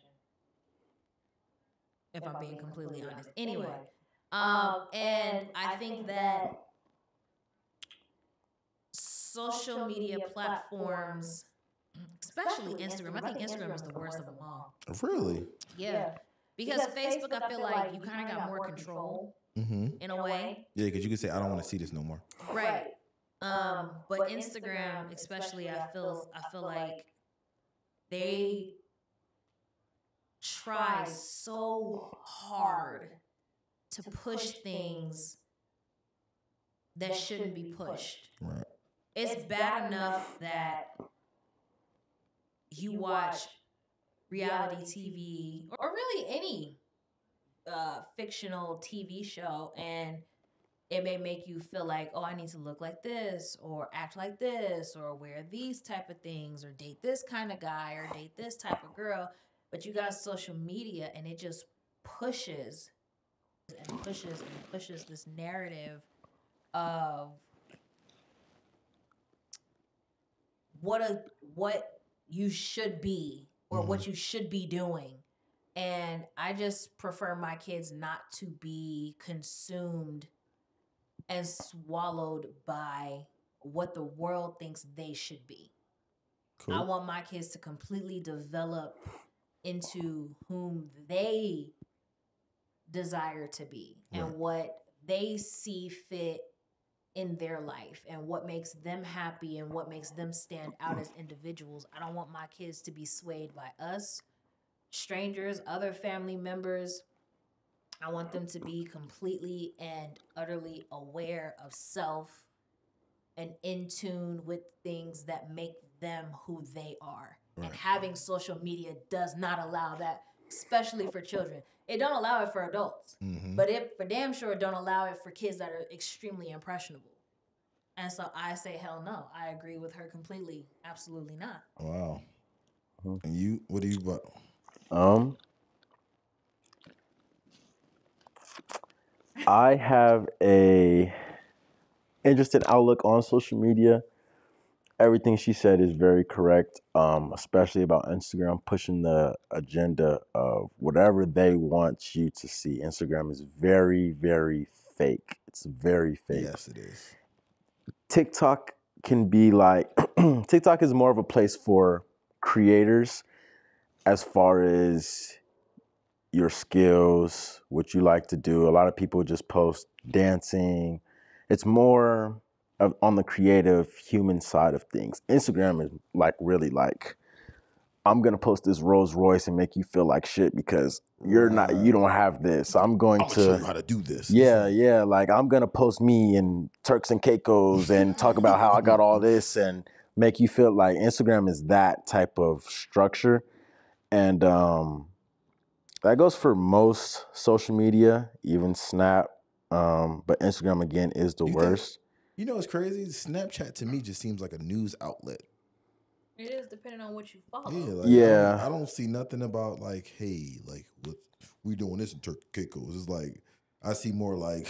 If I'm being completely honest. Anyway, and I think that social media platforms, especially Instagram, I think Instagram is the worst of them all. Really? Yeah. Because Facebook, I feel like you kind of got more control in a way. Yeah, because you can say, I don't want to see this no more. Right. But Instagram, especially, I feel like they try so hard to push things that shouldn't be pushed. Right. It's bad enough that you watch reality TV or really any fictional TV show, and it may make you feel like, oh, I need to look like this or act like this or wear these type of things or date this kind of guy or date this type of girl. But you got social media and it just pushes and pushes and pushes this narrative of what you should be or what you should be doing. And I just prefer my kids not to be consumed and swallowed by what the world thinks they should be. Cool. I want my kids to completely develop into whom they desire to be and what they see fit in their life and what makes them happy and what makes them stand out as individuals. I don't want my kids to be swayed by us, strangers, other family members. I want them to be completely and utterly aware of self and in tune with things that make them who they are. Right. And having social media does not allow that, especially for children. It don't allow it for adults, but it for damn sure don't allow it for kids that are extremely impressionable. And so I say, hell no. I agree with her completely. Absolutely not. Wow. And you, what do you? I have a interesting outlook on social media. Everything she said is very correct, especially about Instagram pushing the agenda of whatever they want you to see. Instagram is very, very fake. It's very fake. Yes, it is. TikTok can be like, TikTok is more of a place for creators as far as your skills, what you like to do. A lot of people just post dancing. It's more on the creative human side of things. Instagram is like really like, I'm gonna post this Rolls Royce and make you feel like shit because you don't have this. I'm gonna show you how to do this. Yeah. Like I'm gonna post me and Turks and Caicos and talk about how I got all this and make you feel like Instagram is that type of structure. And that goes for most social media, even Snap. But Instagram again is the worst. You know what's crazy? Snapchat to me just seems like a news outlet. It is depending on what you follow. Yeah, I don't see nothing about like, hey, like what we doing this in Turks and Caicos. It's like I see more like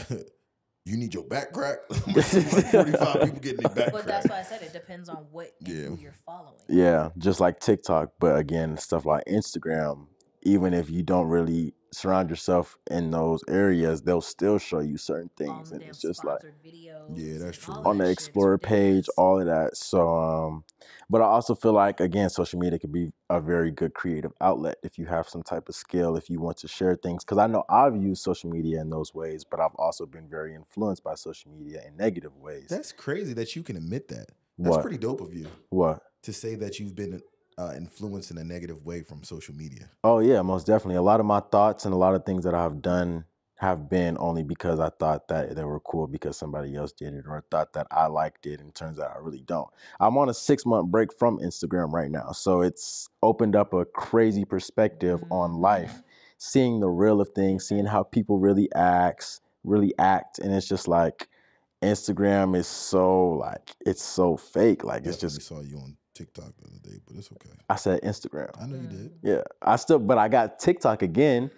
you need your back crack. Like 45 people getting their back crack. But that's why I said it depends on what who you're following. Yeah, just like TikTok, but again, stuff like Instagram, even if you don't really surround yourself in those areas, they'll still show you certain things. And it's just like videos, that's true. On the Explorer page, all of that. So but I also feel like again, social media could be a very good creative outlet if you have some type of skill, if you want to share things. Because I know I've used social media in those ways, but I've also been very influenced by social media in negative ways. That's crazy that you can admit that. That's pretty dope of you. What? To say that you've been influenced in a negative way from social media. Oh yeah, most definitely. A lot of my thoughts and a lot of things that I've done have been only because I thought that they were cool because somebody else did it, or I thought that I liked it, and it turns out I really don't. I'm on a 6-month break from Instagram right now, so it's opened up a crazy perspective on life, seeing the real of things, seeing how people really act, and it's just like Instagram is so like it's so fake. Like it's just saw you on TikTok the other day, but it's okay. I said Instagram. I know you did. Yeah, but I got TikTok again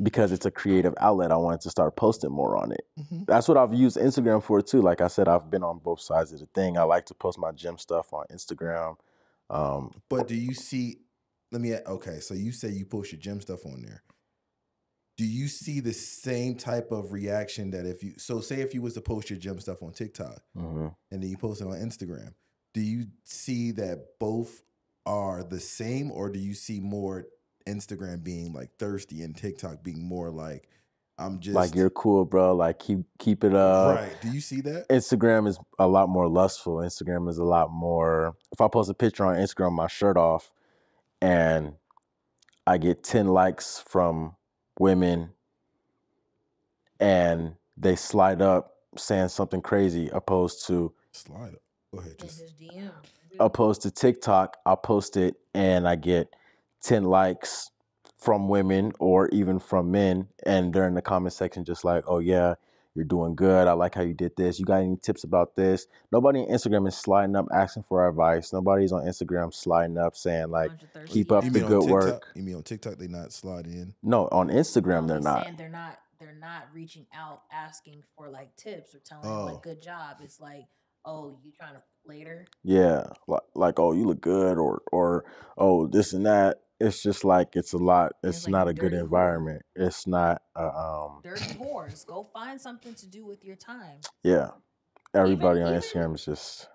because it's a creative outlet. I wanted to start posting more on it. That's what I've used Instagram for too. Like I said, I've been on both sides of the thing. I like to post my gym stuff on Instagram. But do you see? Okay, so you say you post your gym stuff on there. Do you see the same type of reaction that say if you was to post your gym stuff on TikTok and then you post it on Instagram? Do you see that both are the same, or do you see more Instagram being like thirsty and TikTok being more like I'm just like you're cool, bro? Like keep it up. Right. Do you see that? Instagram is a lot more lustful. Instagram is a lot more. If I post a picture on Instagram, my shirt off, and I get 10 likes from women, and they slide up saying something crazy, opposed to slide up. Go ahead, just DM. Opposed to TikTok, I'll post it and I get 10 likes from women or even from men, and they're in the comment section just like, oh yeah, you're doing good. I like how you did this. You got any tips about this? Nobody on Instagram is sliding up asking for advice. Nobody's on Instagram sliding up saying like, Bunch of thirsty keep up You the mean on good TikTok? work. You mean on TikTok they not sliding in? No, on Instagram No, they're he's not. saying they're not reaching out asking for like tips or telling him Oh. like good job. It's like, oh, you trying to later? Yeah, like oh, you look good, or oh, this and that. It's just like it's a lot. And It's like, not you a good dirty whore. environment. It's not. Dirty whores. Go find something to do with your time. Yeah, everybody on even- Instagram is just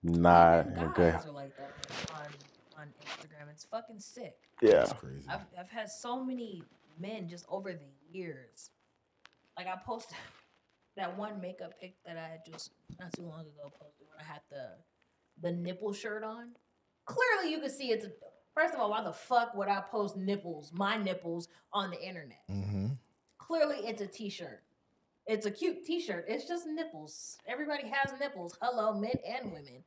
not Even in a good. guys are like that on Instagram. It's fucking sick. Yeah, That's crazy. I've had so many men just over the years. Like I posted that one makeup pic that I had just not too long ago posted when I had the nipple shirt on. Clearly you could see it's first of all, why the fuck would I post my nipples on the internet? Mm-hmm. Clearly it's a t-shirt. It's a cute t-shirt. It's just nipples. Everybody has nipples. Hello, men and women.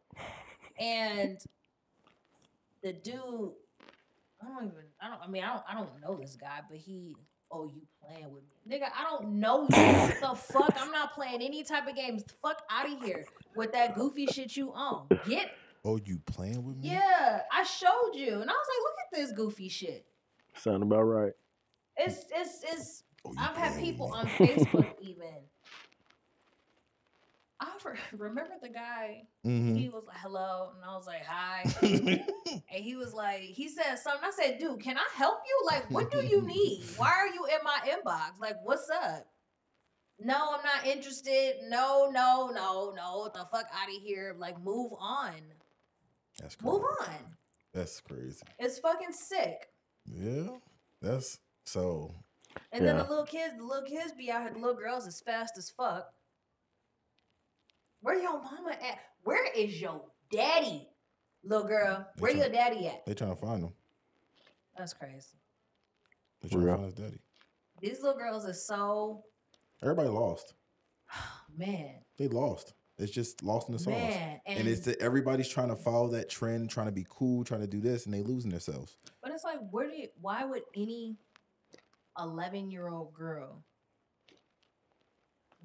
And the dude, I don't know this guy, but oh, you playing with me. Nigga, I don't know you. The fuck? I'm not playing any type of games. The fuck out of here with that goofy shit you own. Oh, you playing with me? Yeah, I showed you. And I was like, look at this goofy shit. sound about right. It's Oh, you I've had playing with people me. on Facebook even. I remember the guy, Mm-hmm. he was like, hello, and I was like, hi. And he was like, he said something. I said, dude, can I help you? Like, what do you need? Why are you in my inbox? Like, what's up? No, I'm not interested. No. What the fuck out of here? Like, move on. That's crazy. Move on. That's crazy. It's fucking sick. Yeah. That's so. And then the little kids be out here, the little girls as fast as fuck. Where your mama at? Where is your daddy, little girl? Where your daddy at? They trying to find him. That's crazy. They trying to find his daddy. These little girls are so... Everybody lost. Man. They lost. It's just lost in the sauce. Man. And it's that everybody's trying to follow that trend, trying to be cool, trying to do this, and they losing themselves. But it's like, why would any 11-year-old girl...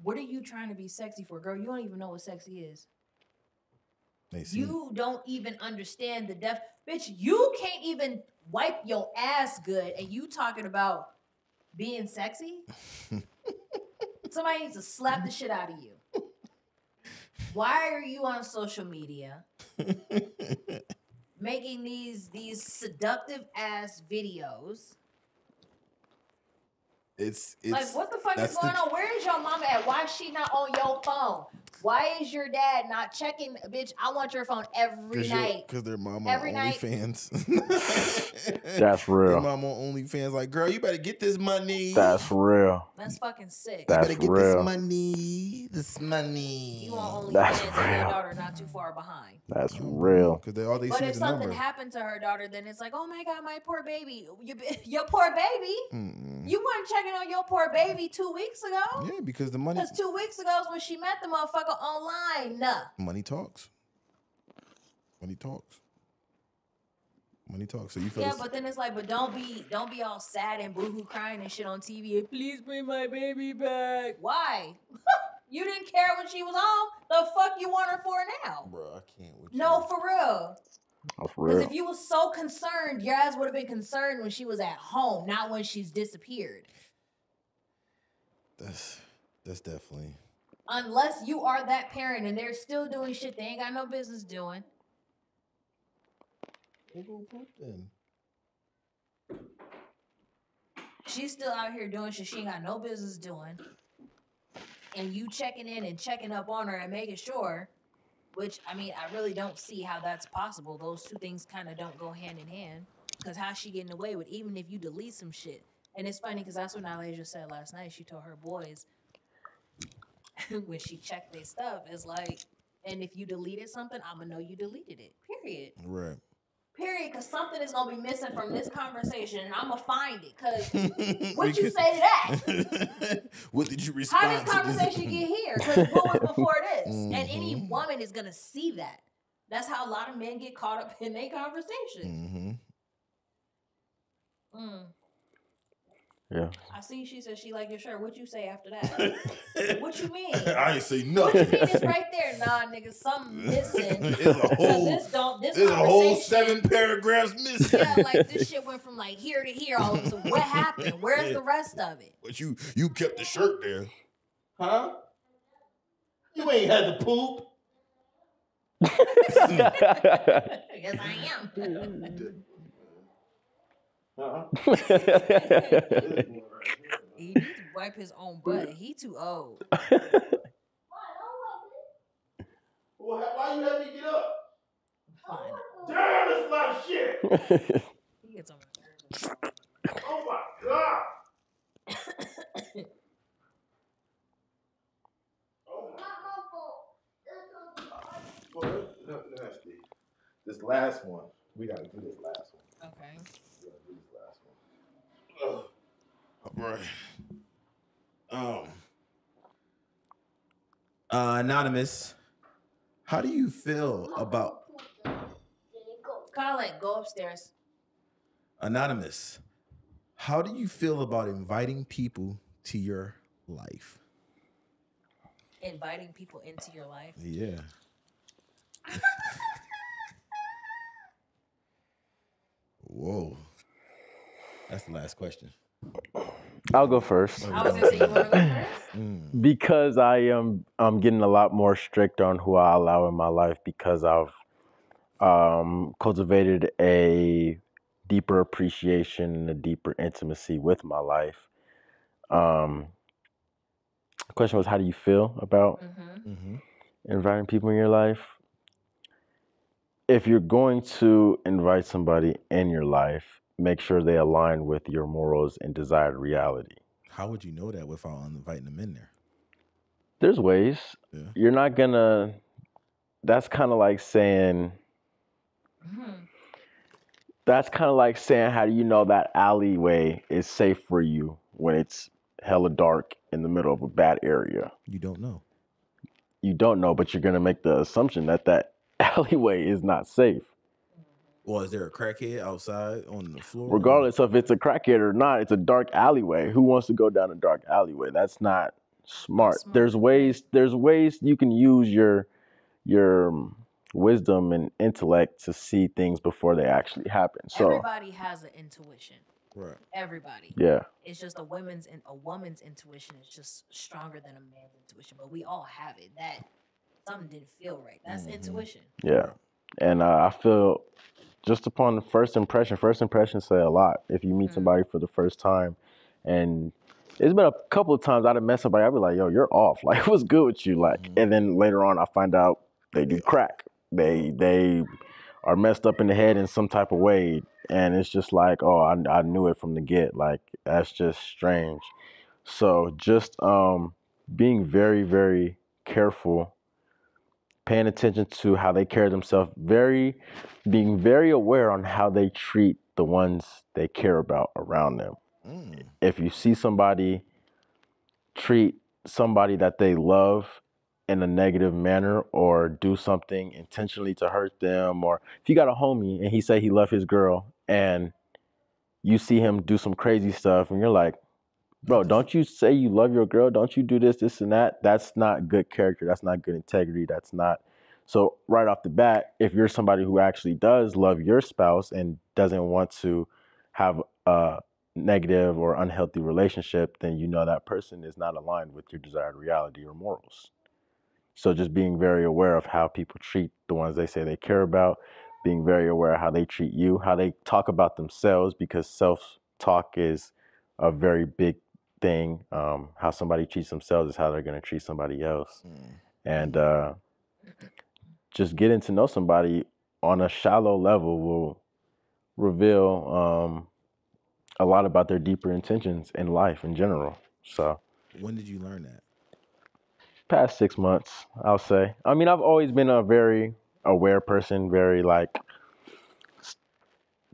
What are you trying to be sexy for, girl? You don't even know what sexy is. You don't even understand the depth. Bitch, you can't even wipe your ass good and you talking about being sexy? Somebody needs to slap the shit out of you. Why are you on social media making these seductive ass videos? It's like, what the fuck is going on? Where is your mama at? Why is she not on your phone? Why is your dad not checking? Bitch, I want your phone every night. Because their mama every on night. OnlyFans. That's real. Their mama on OnlyFans like, girl, you better get this money. That's real. That's fucking sick. That's you better get real. this money. This money. You on That's OnlyFans and your real. daughter not too far behind. That's real. Because they all they But see if is the something number. happened to her daughter, then it's like, oh my God, my poor baby. Your poor baby? Mm-mm. You weren't checking on your poor baby 2 weeks ago? Yeah, because the money. Because 2 weeks ago is when she met the motherfucker online. Money talks. Money talks. Money talks. So you feel Yeah, but then it's like, but don't be all sad and boohoo crying and shit on TV. Please bring my baby back. Why? You didn't care when she was on. The fuck you want her for now? Bro, I can't with No, you. for real. That's Because real. if you was so concerned, your ass would have been concerned when she was at home, not when she's disappeared. That's definitely. Unless you are that parent and they're still doing shit they ain't got no business doing. We'll go poop then. She's still out here doing shit she ain't got no business doing. And you checking in and checking up on her and making sure, which, I mean, I really don't see how that's possible. Those two things kind of don't go hand in hand. Because how's she getting away with, even if you delete some shit? And it's funny because that's what Elicious said last night. She told her boys when she checked their stuff, it's like, and if you deleted something, I'm going to know you deleted it. Period. Right. Period, because something is going to be missing from this conversation, and I'm going to find it, because what you say to that? What did you respond How this conversation get here? Because what was before this? Mm-hmm. And any woman is going to see that. That's how a lot of men get caught up in their conversations. Mm-hmm. Yeah. I see she said she like your shirt. What you say after that? What you mean? I ain't say What you nothing. mean it's right there? Nah, nigga, something missing. There's a whole, This a whole conversation- 7 paragraphs missing. Yeah, like this shit went from like here to here all of a sudden. What happened? Where's the rest of it? But you kept the shirt there. Huh? You ain't had to poop. Yes, I am. He needs to wipe his own butt. He too old. Why you had me get up? Fine. Damn, that's a lot of shit. He gets on Oh my god. This last one. We gotta do this last one. Okay. We gotta do this last one. All right. Anonymous, how do you feel about Colin, go upstairs. Anonymous? How do you feel about inviting people to your life? Inviting people into your life. Yeah. Whoa. That's the last question. I'll go first. I was gonna say, you want to go first? Because I'm getting a lot more strict on who I allow in my life because I've cultivated a deeper appreciation and a deeper intimacy with my life. The question was, how do you feel about inviting people in your life? If you're going to invite somebody in your life, make sure they align with your morals and desired reality. How would you know that without inviting them in there? There's ways. Yeah. You're not gonna. That's kind of like saying. That's kind of like saying, how do you know that alleyway is safe for you when it's hella dark in the middle of a bad area? You don't know. You don't know, but you're gonna make the assumption that that alleyway is not safe. Well, is there a crackhead outside on the floor? Regardless of if it's a crackhead or not, it's a dark alleyway. Who wants to go down a dark alleyway? That's not smart. There's ways you can use your wisdom and intellect to see things before they actually happen. So everybody has an intuition. Right. Everybody. Yeah. It's just a woman's intuition is just stronger than a man's intuition, but we all have it. That something didn't feel right. That's intuition. Yeah. And I feel just upon the first impressions say a lot. If you meet somebody for the first time, and it's been a couple of times I'd have met somebody, I'd be like, yo, you're off. Like, what's good with you? Like, and then later on I find out they do crack. They are messed up in the head in some type of way. And it's just like, oh, I knew it from the get. Like, that's just strange. So just being very, very careful, paying attention to how they carry themselves, being very aware on how they treat the ones they care about around them. If you see somebody treat somebody that they love in a negative manner or do something intentionally to hurt them, or if you got a homie and he say he love his girl and you see him do some crazy stuff and you're like, bro, don't you say you love your girl? Don't you do this and that? That's not good character. That's not good integrity. That's not. So right off the bat, if you're somebody who actually does love your spouse and doesn't want to have a negative or unhealthy relationship, then you know that person is not aligned with your desired reality or morals. So just being very aware of how people treat the ones they say they care about, being very aware of how they treat you, how they talk about themselves, because self-talk is a very big thing. How somebody treats themselves is how they're going to treat somebody else. And just getting to know somebody on a shallow level will reveal a lot about their deeper intentions in life in general. So when did you learn that? Past 6 months, I'll say. I mean, I've always been a very aware person, very like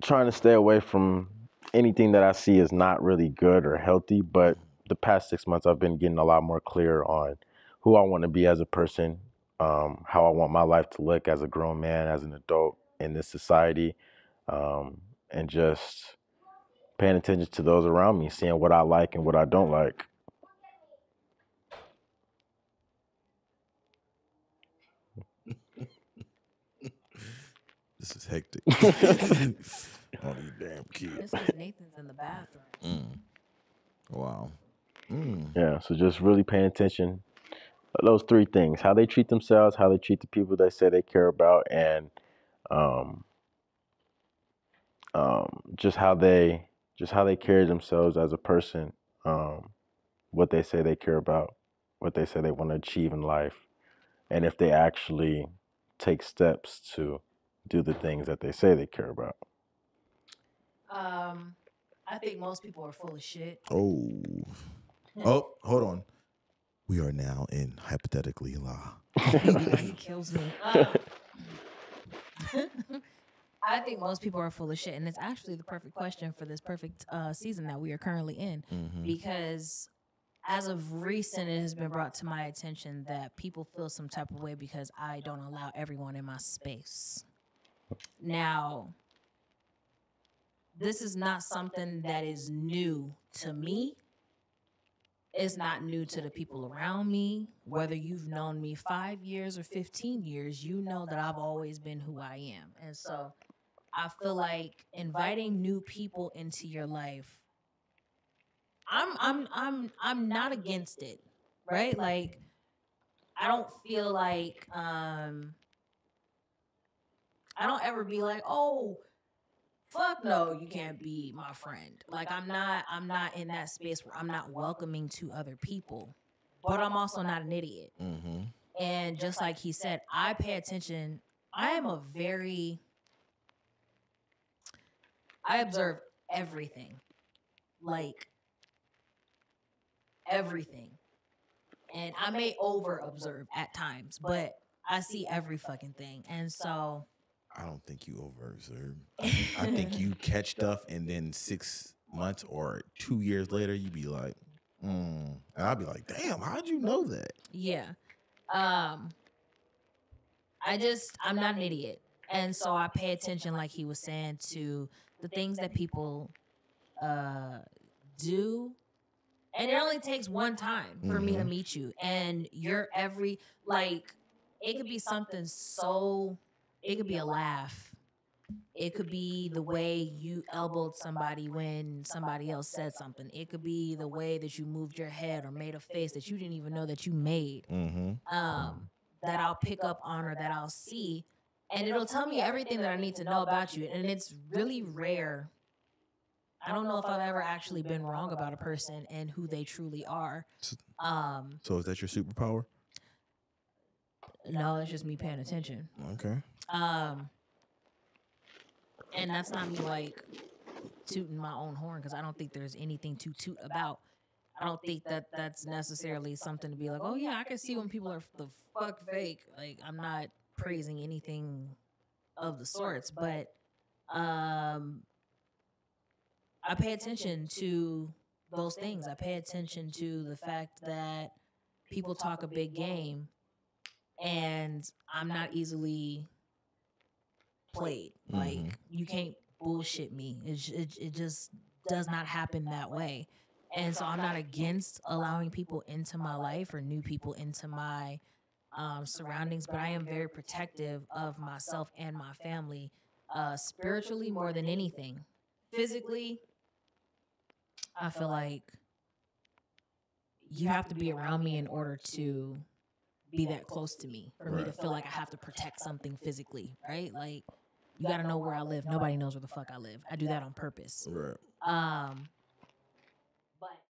trying to stay away from anything that I see is not really good or healthy. But the past 6 months, I've been getting a lot more clear on who I want to be as a person, how I want my life to look as a grown man, as an adult in this society, and just paying attention to those around me, seeing what I like and what I don't like. This is hectic. All these damn kids. It's because Nathan's in the bathroom. Wow. Yeah, so just really paying attention. Those three things: how they treat themselves, how they treat the people they say they care about, and just how they carry themselves as a person. What they say they care about, what they say they want to achieve in life, and if they actually take steps to do the things that they say they care about. I think most people are full of shit. Oh, hold on. We are now in hypothetically law. He kills me. I think most people are full of shit, and it's actually the perfect question for this perfect season that we are currently in, because as of recent, it has been brought to my attention that people feel some type of way because I don't allow everyone in my space. Now, this is not something that is new to me. It's not new to the people around me. Whether you've known me 5 years or 15 years, you know that I've always been who I am. And so I feel like inviting new people into your life, I'm not against it, right? Like, I don't feel like I don't ever be like, oh, fuck no, you can't be my friend. Like, I'm not in that space where I'm not welcoming to other people, but I'm also not an idiot. And just like he said, I pay attention. I observe everything, like everything. And I may over observe at times, but I see every fucking thing. And so I don't think you over observe. I think you catch stuff and then 6 months or 2 years later, you be like, and I'll be like, damn, how'd you know that? Yeah. I'm not an idiot. And so I pay attention, like he was saying, to the things that people do. And it only takes one time for me to meet you. And you're it could be something it could be a laugh. It could be the way you elbowed somebody when somebody else said something. It could be the way that you moved your head or made a face that you didn't even know that you made. That I'll pick up on or that I'll see. And it'll tell me everything that I need to know about you. And it's really rare. I don't know if I've ever actually been wrong about a person and who they truly are. So is that your superpower? No, it's just me paying attention. Okay. And that's not me like tooting my own horn, because I don't think there's anything to toot about. I don't think that that's necessarily something to be like, oh yeah, I can see when people are the fuck fake. Like, I'm not praising anything of the sorts, but I pay attention to those things. I pay attention to the fact that people talk a big game, and I'm not easily played. Like, you can't bullshit me. It just does not happen that way. And so I'm not against allowing people into my life or new people into my surroundings, but I am very protective of myself and my family, spiritually more than anything. Physically, I feel like you have to be around me in order to be that close to me, for me to feel like I have to protect something physically, right? Like, you got to know where I live. Nobody knows where the fuck I live. I do that on purpose. Right.